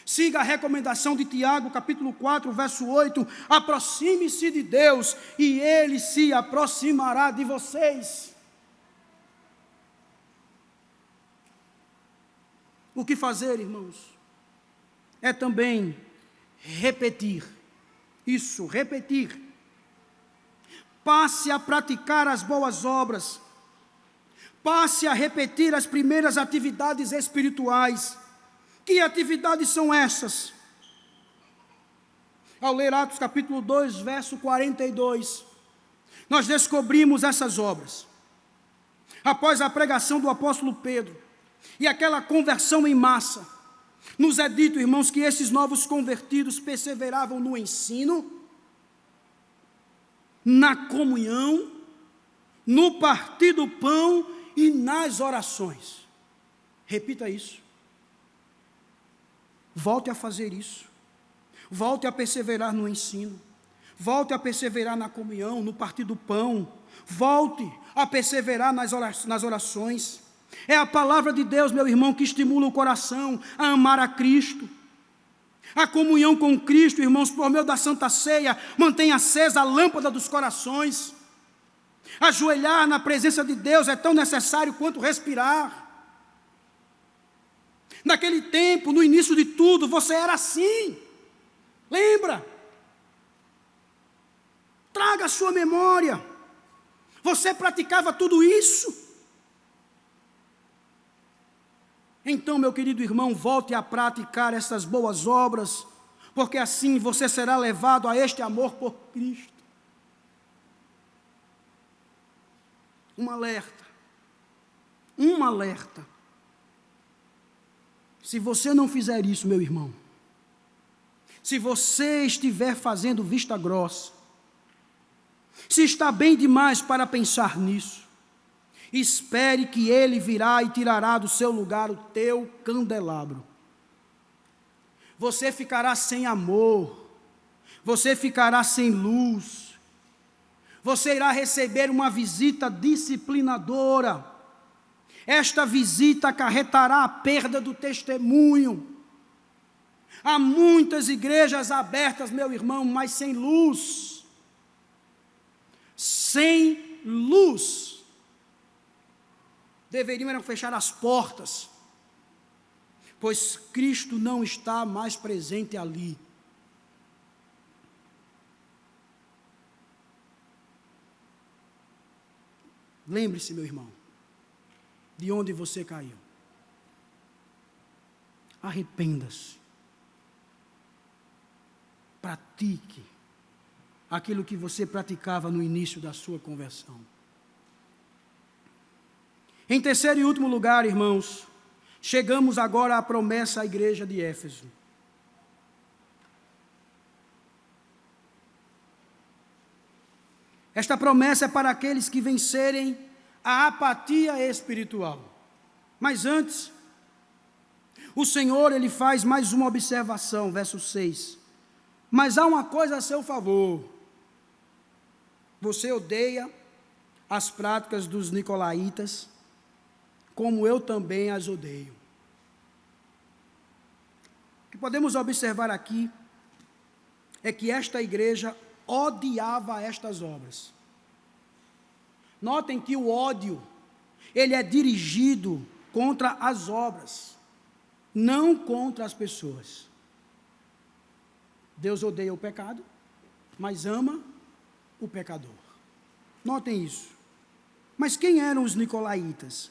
siga a recomendação de Tiago, capítulo 4, verso 8, aproxime-se de Deus e Ele se aproximará de vocês. O que fazer, irmãos? É também repetir. Isso, repetir. Passe a praticar as boas obras. Passe a repetir as primeiras atividades espirituais. Que atividades são essas? Ao ler Atos capítulo 2, verso 42, nós descobrimos essas obras. Após a pregação do apóstolo Pedro, e aquela conversão em massa, nos é dito, irmãos, que esses novos convertidos perseveravam no ensino, na comunhão, no partir do pão e nas orações. Repita isso. Volte a fazer isso. Volte a perseverar no ensino. Volte a perseverar na comunhão, no partir do pão. Volte a perseverar nas orações. É a palavra de Deus, meu irmão, que estimula o coração a amar a Cristo. A comunhão com Cristo, irmãos, por meio da Santa Ceia, mantém acesa a lâmpada dos corações. Ajoelhar na presença de Deus é tão necessário quanto respirar. Naquele tempo, no início de tudo, você era assim. Lembra? Traga a sua memória. Você praticava tudo isso? Então, meu querido irmão, volte a praticar essas boas obras, porque assim você será levado a este amor por Cristo. Um alerta. um alerta. Se você não fizer isso, meu irmão, se você estiver fazendo vista grossa, se está bem demais para pensar nisso, espere que ele virá e tirará do seu lugar o teu candelabro. Você ficará sem amor, você ficará sem luz, você irá receber uma visita disciplinadora. Esta visita acarretará a perda do testemunho. Há muitas igrejas abertas, meu irmão, mas sem luz. Sem luz. Deveriam fechar as portas, pois Cristo não está mais presente ali. Lembre-se, meu irmão, de onde você caiu. Arrependa-se. Pratique aquilo que você praticava no início da sua conversão. Em terceiro e último lugar, irmãos, chegamos agora à promessa à igreja de Éfeso. Esta promessa é para aqueles que vencerem a apatia espiritual. Mas antes, o Senhor, ele faz mais uma observação, verso 6. Mas há uma coisa a seu favor. Você odeia as práticas dos nicolaítas, como eu também as odeio. O que podemos observar aqui é que esta igreja odiava estas obras. Notem que o ódio, ele é dirigido contra as obras, não contra as pessoas. Deus odeia o pecado, mas ama o pecador. Notem isso. Mas quem eram os nicolaítas?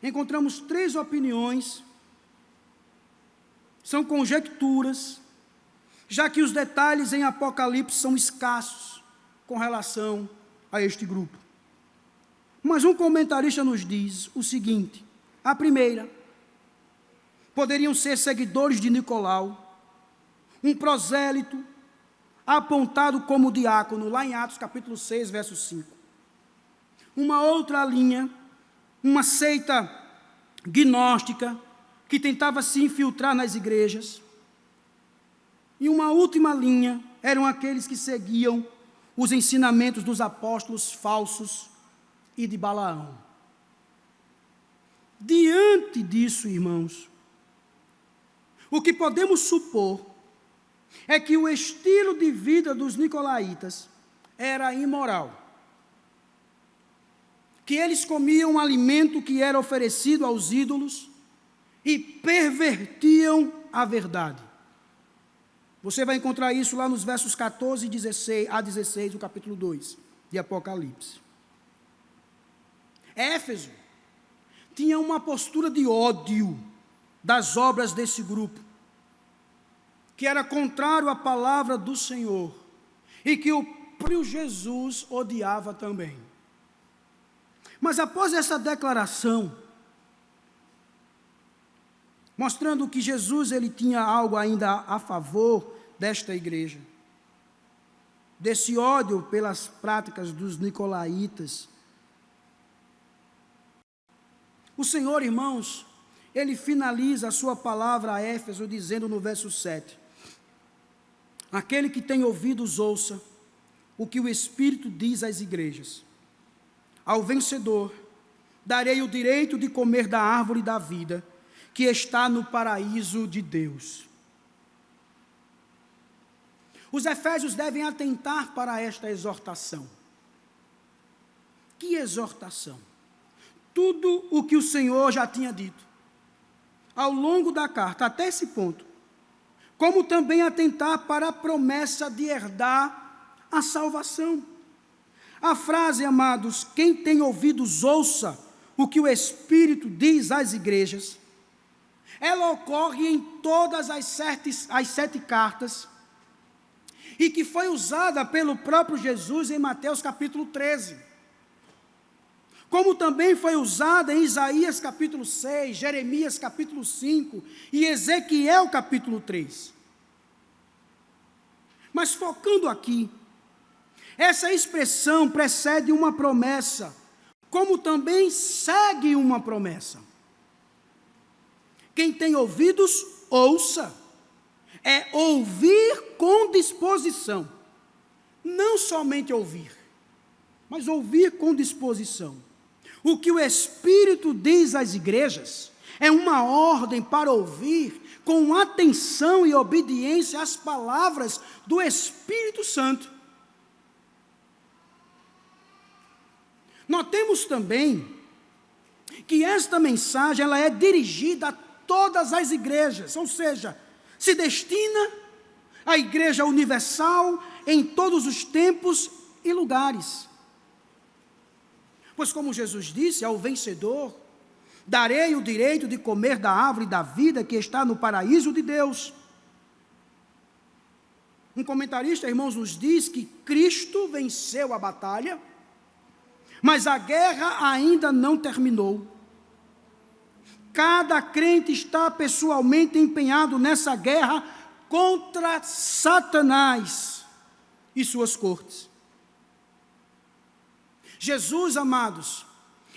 Encontramos 3 opiniões, são conjecturas, já que os detalhes em Apocalipse são escassos com relação a este grupo. Mas um comentarista nos diz o seguinte: a primeira, poderiam ser seguidores de Nicolau, um prosélito apontado como diácono, lá em Atos capítulo 6, verso 5. Uma outra linha, uma seita gnóstica, que tentava se infiltrar nas igrejas. E uma última linha, eram aqueles que seguiam os ensinamentos dos apóstolos falsos e de Balaão. Diante disso, irmãos, o que podemos supor é que o estilo de vida dos nicolaítas era imoral. Que eles comiam um alimento que era oferecido aos ídolos e pervertiam a verdade. Você vai encontrar isso lá nos versos 14 a 16 do capítulo 2 de Apocalipse. Éfeso tinha uma postura de ódio das obras desse grupo, que era contrário à palavra do Senhor, e que o próprio Jesus odiava também. Mas após essa declaração, mostrando que Jesus ele tinha algo ainda a favor desta igreja, desse ódio pelas práticas dos nicolaítas, o Senhor, irmãos, ele finaliza a sua palavra a Éfeso dizendo no verso 7: aquele que tem ouvidos ouça o que o Espírito diz às igrejas. Ao vencedor darei o direito de comer da árvore da vida, que está no paraíso de Deus. Os efésios devem atentar para esta exortação. Que exortação? Tudo o que o Senhor já tinha dito ao longo da carta, até esse ponto, como também atentar para a promessa de herdar a salvação. A frase, amados, quem tem ouvidos ouça o que o Espírito diz às igrejas, ela ocorre em todas as 7 cartas, e que foi usada pelo próprio Jesus em Mateus capítulo 13, como também foi usada em Isaías capítulo 6, Jeremias capítulo 5 e Ezequiel capítulo 3. Mas focando aqui, essa expressão precede uma promessa, como também segue uma promessa. Quem tem ouvidos, ouça. É ouvir com disposição. Não somente ouvir, mas ouvir com disposição. O que o Espírito diz às igrejas é uma ordem para ouvir com atenção e obediência às palavras do Espírito Santo. Notemos também que esta mensagem ela é dirigida a todas as igrejas, ou seja, se destina à Igreja Universal em todos os tempos e lugares. Pois como Jesus disse ao vencedor, darei o direito de comer da árvore da vida que está no paraíso de Deus. Um comentarista, irmãos, nos diz que Cristo venceu a batalha, mas a guerra ainda não terminou. Cada crente está pessoalmente empenhado nessa guerra contra Satanás e suas cortes. Jesus, amados,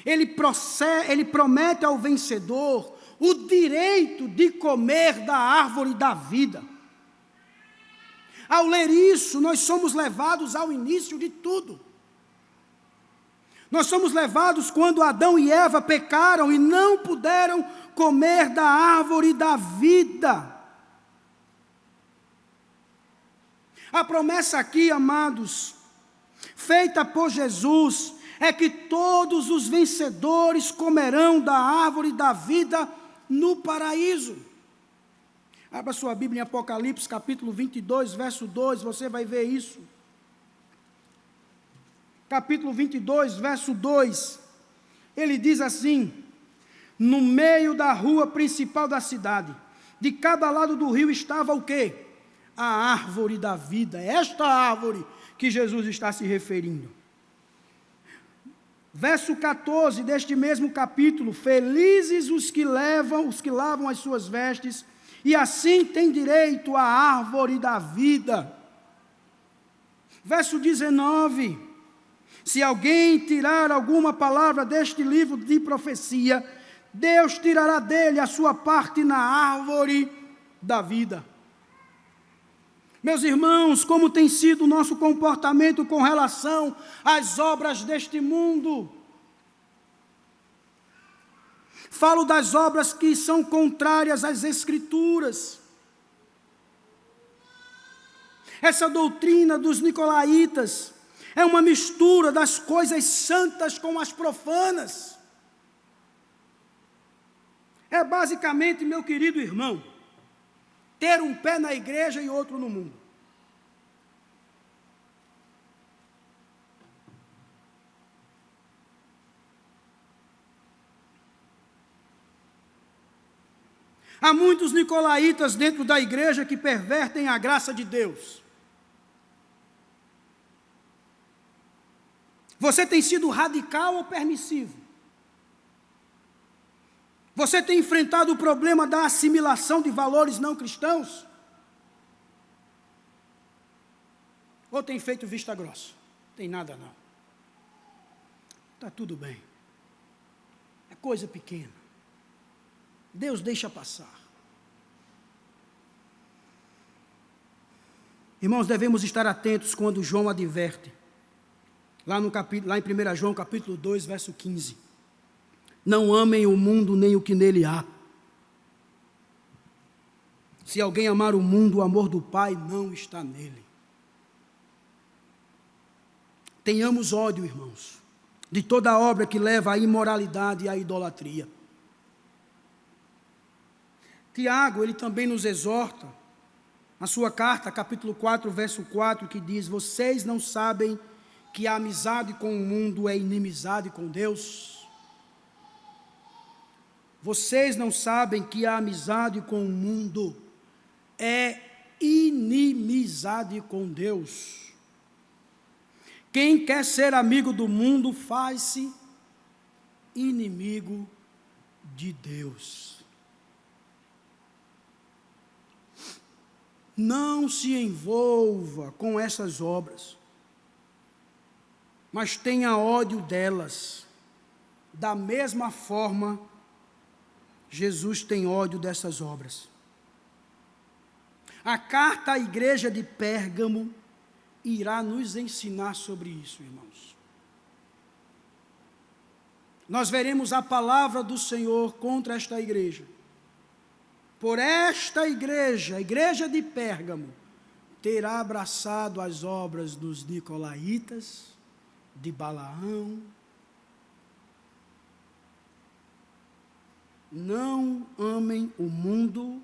ele promete ao vencedor o direito de comer da árvore da vida. Ao ler isso, nós somos levados ao início de tudo. Nós somos levados quando Adão e Eva pecaram e não puderam comer da árvore da vida. A promessa aqui, amados, feita por Jesus, é que todos os vencedores comerão da árvore da vida no paraíso. Abra sua Bíblia em Apocalipse, capítulo 22, verso 2, você vai ver isso. Capítulo 22, verso 2, ele diz assim: no meio da rua principal da cidade, de cada lado do rio estava o quê? A árvore da vida, esta árvore que Jesus está se referindo. Verso 14 deste mesmo capítulo: felizes os que lavam as suas vestes, e assim têm direito à árvore da vida. Verso 19: se alguém tirar alguma palavra deste livro de profecia, Deus tirará dele a sua parte na árvore da vida. Meus irmãos, como tem sido o nosso comportamento com relação às obras deste mundo? Falo das obras que são contrárias às Escrituras. Essa doutrina dos nicolaítas é uma mistura das coisas santas com as profanas. É basicamente, meu querido irmão, ter um pé na igreja e outro no mundo. Há muitos nicolaítas dentro da igreja que pervertem a graça de Deus. Você tem sido radical ou permissivo? Você tem enfrentado o problema da assimilação de valores não cristãos? Ou tem feito vista grossa? Tem nada não. Está tudo bem. É coisa pequena. Deus deixa passar. Irmãos, devemos estar atentos quando João adverte. Lá em 1 João capítulo 2, verso 15. Não amem o mundo nem o que nele há. Se alguém amar o mundo, o amor do Pai não está nele. Tenhamos ódio, irmãos, de toda obra que leva à imoralidade e à idolatria. Tiago, ele também nos exorta, na sua carta, capítulo 4, verso 4, que diz: vocês não sabem que a amizade com o mundo é inimizade com Deus? Vocês não sabem que a amizade com o mundo é inimizade com Deus? Quem quer ser amigo do mundo faz-se inimigo de Deus. Não se envolva com essas obras, mas tenha ódio delas. Da mesma forma, Jesus tem ódio dessas obras. A carta à igreja de Pérgamo irá nos ensinar sobre isso, irmãos. Nós veremos a palavra do Senhor contra esta igreja. Por esta igreja, a igreja de Pérgamo, terá abraçado as obras dos nicolaítas, de Balaão. Não amem o mundo,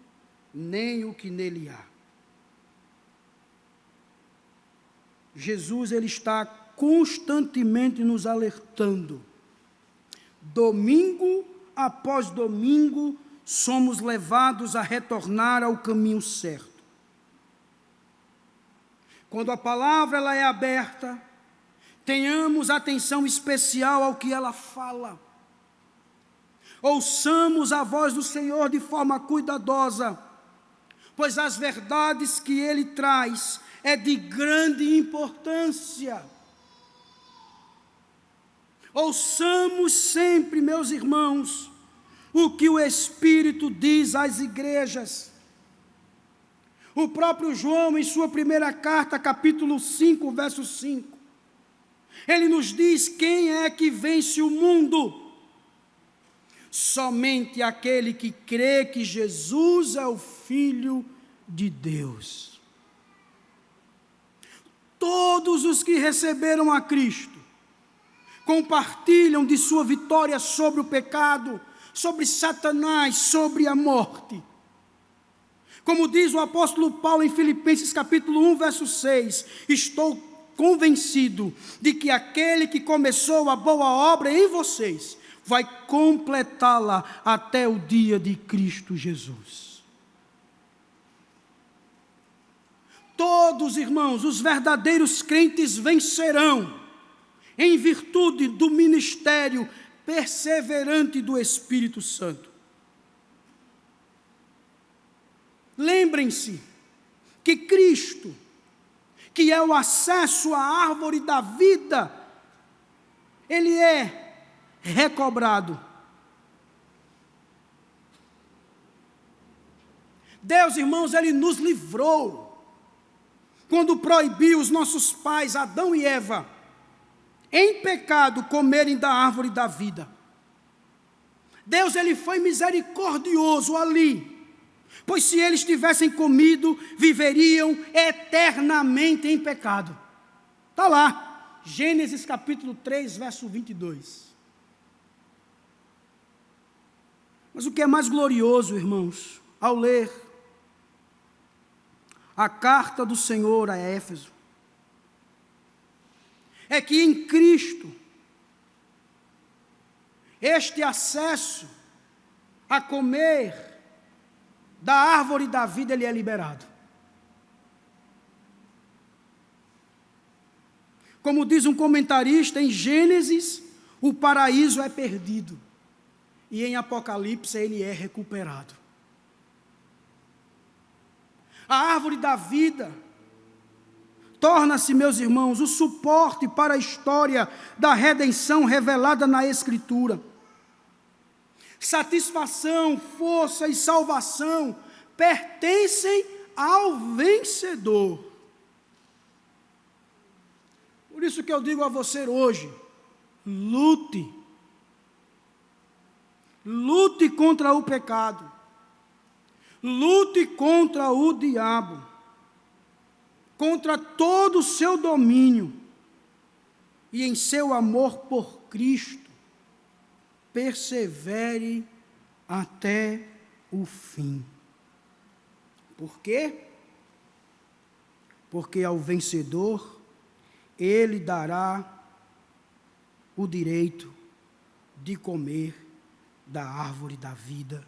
nem o que nele há. Jesus, ele está constantemente nos alertando. Domingo após domingo, somos levados a retornar ao caminho certo. Quando a palavra ela é aberta, tenhamos atenção especial ao que ela fala. Ouçamos a voz do Senhor de forma cuidadosa, pois as verdades que Ele traz é de grande importância. Ouçamos sempre, meus irmãos, o que o Espírito diz às igrejas. O próprio João, em sua primeira carta, capítulo 5, verso 5, ele nos diz: quem é que vence o mundo? Somente aquele que crê que Jesus é o Filho de Deus. Todos os que receberam a Cristo compartilham de sua vitória sobre o pecado, sobre Satanás, sobre a morte. Como diz o apóstolo Paulo em Filipenses capítulo 1, verso 6, estou convencido de que aquele que começou a boa obra em vocês vai completá-la até o dia de Cristo Jesus. Todos, irmãos, os verdadeiros crentes vencerão em virtude do ministério perseverante do Espírito Santo. Lembrem-se que Cristo, que é o acesso à árvore da vida, ele é recobrado. Deus, irmãos, ele nos livrou quando proibiu os nossos pais, Adão e Eva, em pecado, comerem da árvore da vida. Deus, ele foi misericordioso ali, pois se eles tivessem comido, viveriam eternamente em pecado. Está lá, Gênesis capítulo 3, verso 22. Mas o que é mais glorioso, irmãos, ao ler a carta do Senhor a Éfeso, é que em Cristo, este acesso a comer da árvore da vida, ele é liberado. Como diz um comentarista, em Gênesis, o paraíso é perdido, e em Apocalipse ele é recuperado. A árvore da vida torna-se, meus irmãos, o suporte para a história da redenção revelada na Escritura. Satisfação, força e salvação pertencem ao vencedor. Por isso que eu digo a você hoje, lute. Lute contra o pecado. Lute contra o diabo. Contra todo o seu domínio. E em seu amor por Cristo, persevere até o fim. Por quê? Porque ao vencedor, ele dará o direito de comer da árvore da vida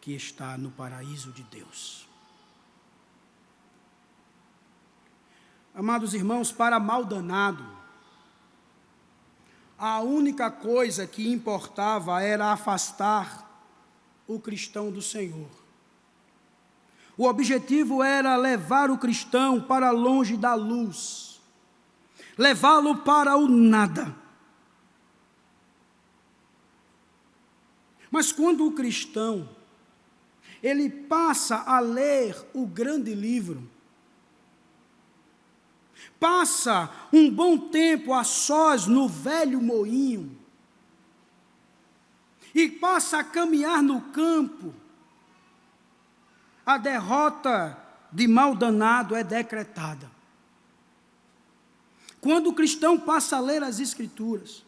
que está no paraíso de Deus. Amados irmãos, para mal danado, a única coisa que importava era afastar o cristão do Senhor. O objetivo era levar o cristão para longe da luz, levá-lo para o nada. Mas quando o cristão, ele passa a ler o grande livro, passa um bom tempo a sós no velho moinho, e passa a caminhar no campo, a derrota de mal danado é decretada. Quando o cristão passa a ler as Escrituras,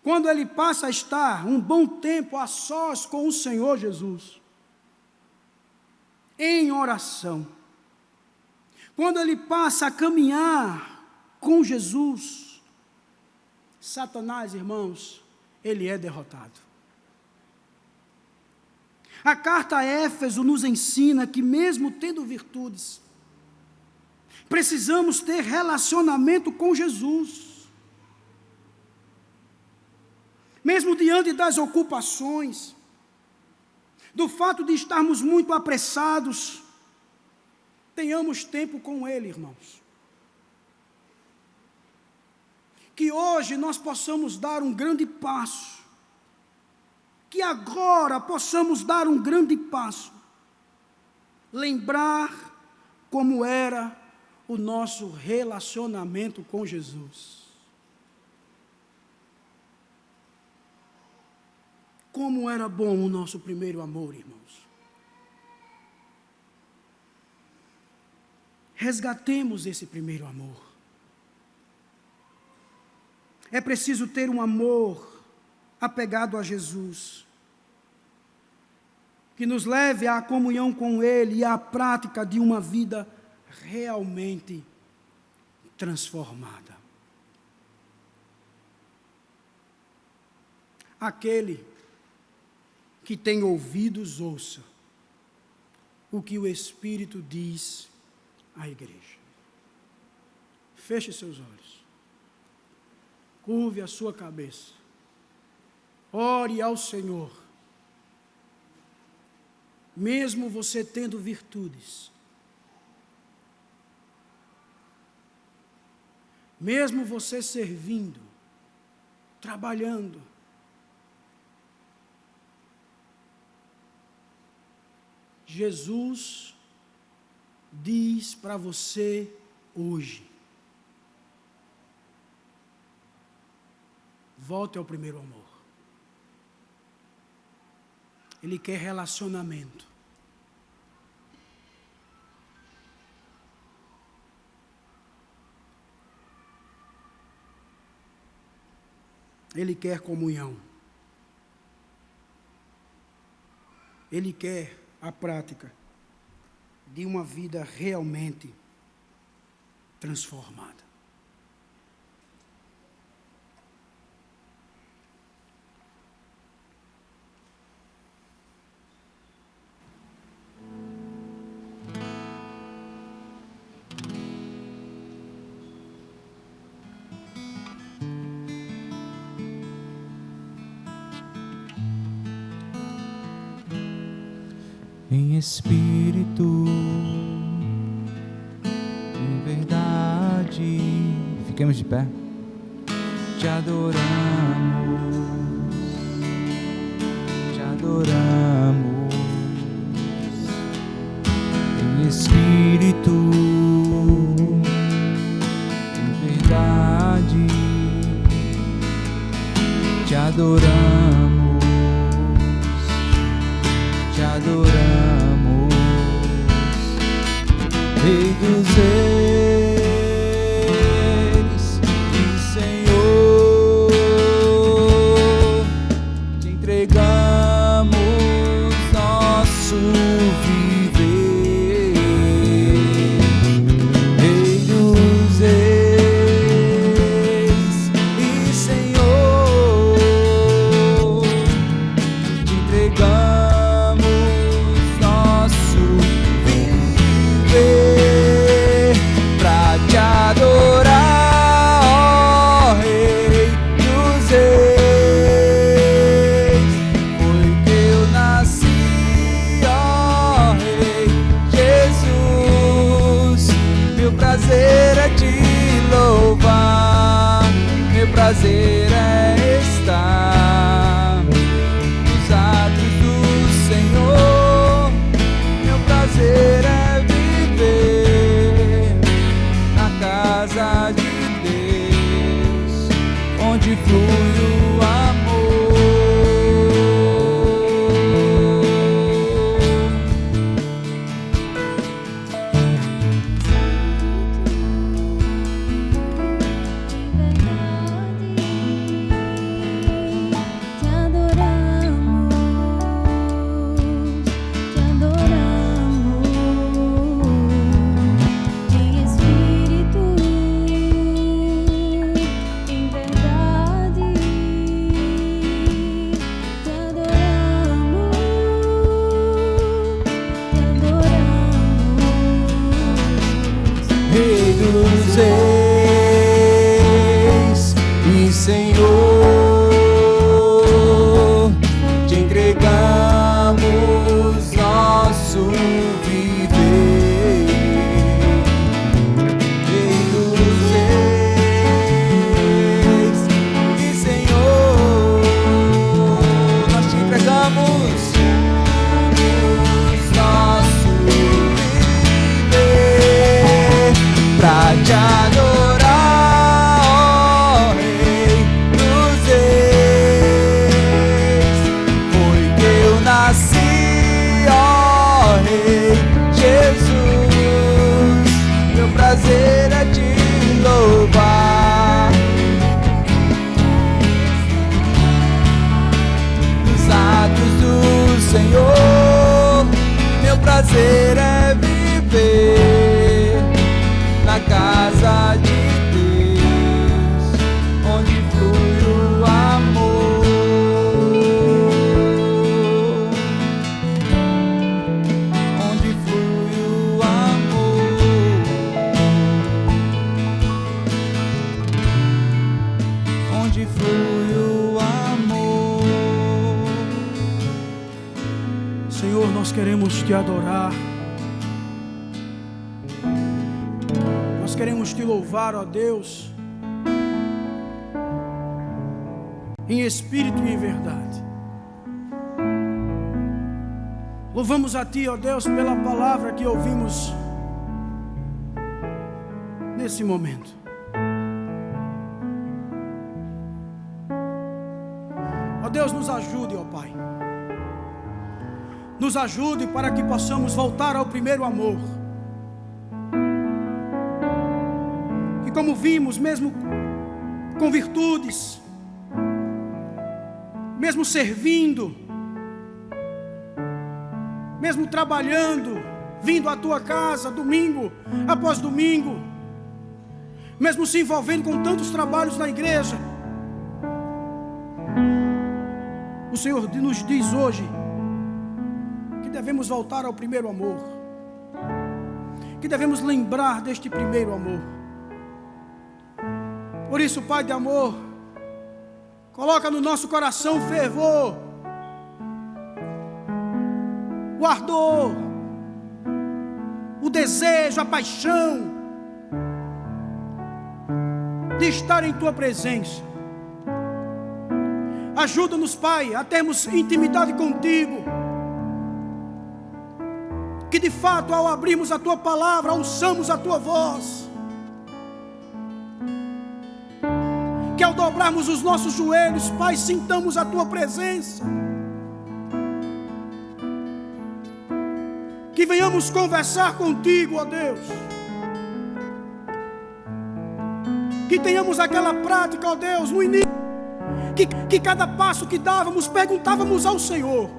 quando ele passa a estar um bom tempo a sós com o Senhor Jesus, em oração, quando ele passa a caminhar com Jesus, Satanás, irmãos, ele é derrotado. A carta a Éfeso nos ensina que mesmo tendo virtudes, precisamos ter relacionamento com Jesus. Mesmo diante das ocupações, do fato de estarmos muito apressados, tenhamos tempo com Ele, irmãos. Que hoje nós possamos dar um grande passo, que agora possamos dar um grande passo, lembrar como era o nosso relacionamento com Jesus. Como era bom o nosso primeiro amor, irmãos. Resgatemos esse primeiro amor. É preciso ter um amor apegado a Jesus, que nos leve à comunhão com Ele e à prática de uma vida realmente transformada. Aquele que tem ouvidos, ouça o que o Espírito diz à igreja. Feche seus olhos, curve a sua cabeça, ore ao Senhor. Mesmo você tendo virtudes, mesmo você servindo, trabalhando, Jesus diz para você hoje: volte ao primeiro amor. Ele quer relacionamento. Ele quer comunhão. Ele quer a prática de uma vida realmente transformada. Em espírito, em verdade, fiquemos de pé, te adoramos, te adoramos, em espírito, em verdade, te adoramos, te adoramos. Rei dos reis e Senhor, te entregamos nosso viver. prazer é te louvar, meu prazer é estar nos atos do Senhor, meu prazer é viver na casa de Deus, onde flui o amor. Rei dos reis e Senhor, te entregamos nosso viver. Rei dos reis e Senhor, nós te entregamos nosso viver pra te adorar, ó Rei dos reis. Foi que eu nasci, ó Rei Jesus. Meu prazer é te louvar nos atos do Senhor. Meu prazer é viver na casa de Deus, onde flui o amor, onde flui o amor, onde flui o amor. Senhor, nós queremos te adorar. Nós queremos te louvar, ó Deus, em espírito e em verdade. Louvamos a ti, ó Deus, pela palavra que ouvimos nesse momento. Ó Deus, nos ajude, ó Pai. Nos ajude para que possamos voltar ao primeiro amor. E como vimos, mesmo com virtudes, mesmo servindo, mesmo trabalhando, vindo à tua casa domingo após domingo, mesmo se envolvendo com tantos trabalhos na igreja, o Senhor nos diz hoje que devemos voltar ao primeiro amor, que devemos lembrar deste primeiro amor. Por isso, Pai de amor, coloca no nosso coração o fervor, o ardor, o desejo, a paixão de estar em tua presença. Ajuda-nos, Pai, a termos intimidade contigo, que de fato, ao abrirmos a tua palavra, ouçamos a tua voz, que ao dobrarmos os nossos joelhos, Pai, sintamos a tua presença, que venhamos conversar contigo, ó Deus, que tenhamos aquela prática, ó Deus, no início, que cada passo que dávamos, perguntávamos ao Senhor: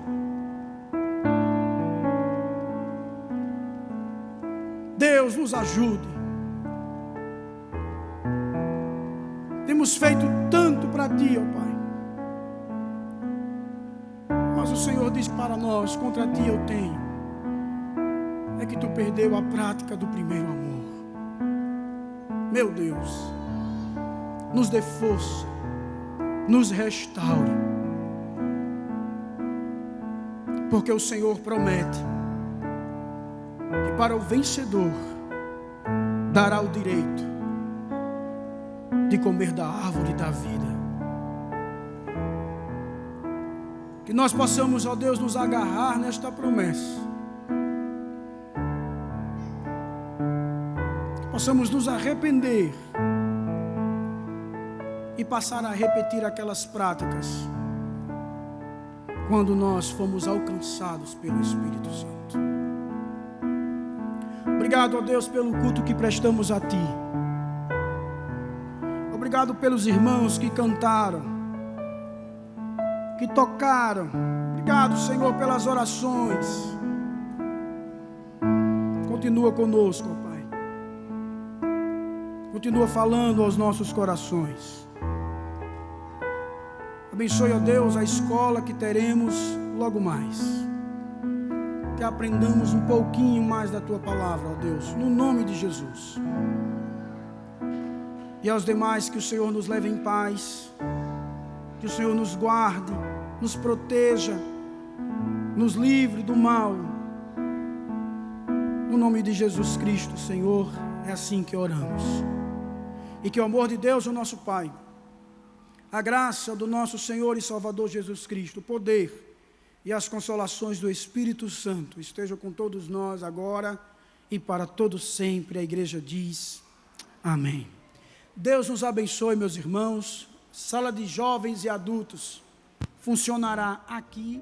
Deus, nos ajude. Temos feito tanto para ti, ó Pai, mas o Senhor diz para nós: contra ti eu tenho, é que tu perdeu a prática do primeiro amor. Meu Deus, nos dê força, nos restaure, porque o Senhor promete que para o vencedor dará o direito de comer da árvore da vida. Que nós possamos, ó Deus, nos agarrar nesta promessa. Que possamos nos arrepender e passar a repetir aquelas práticas quando nós fomos alcançados pelo Espírito Santo. Obrigado, ó Deus, pelo culto que prestamos a Ti. Obrigado pelos irmãos que cantaram, que tocaram. Obrigado, Senhor, pelas orações. Continua conosco, ó Pai. Continua falando aos nossos corações. Abençoe, ó Deus, a escola que teremos logo mais. Que aprendamos um pouquinho mais da Tua palavra, ó Deus, no nome de Jesus. E aos demais, que o Senhor nos leve em paz, que o Senhor nos guarde, nos proteja, nos livre do mal. No nome de Jesus Cristo, Senhor, é assim que oramos. E que o amor de Deus, o nosso Pai, a graça do nosso Senhor e Salvador Jesus Cristo, o poder e as consolações do Espírito Santo estejam com todos nós agora e para todos sempre. A igreja diz amém. Deus nos abençoe, meus irmãos. Sala de jovens e adultos funcionará aqui.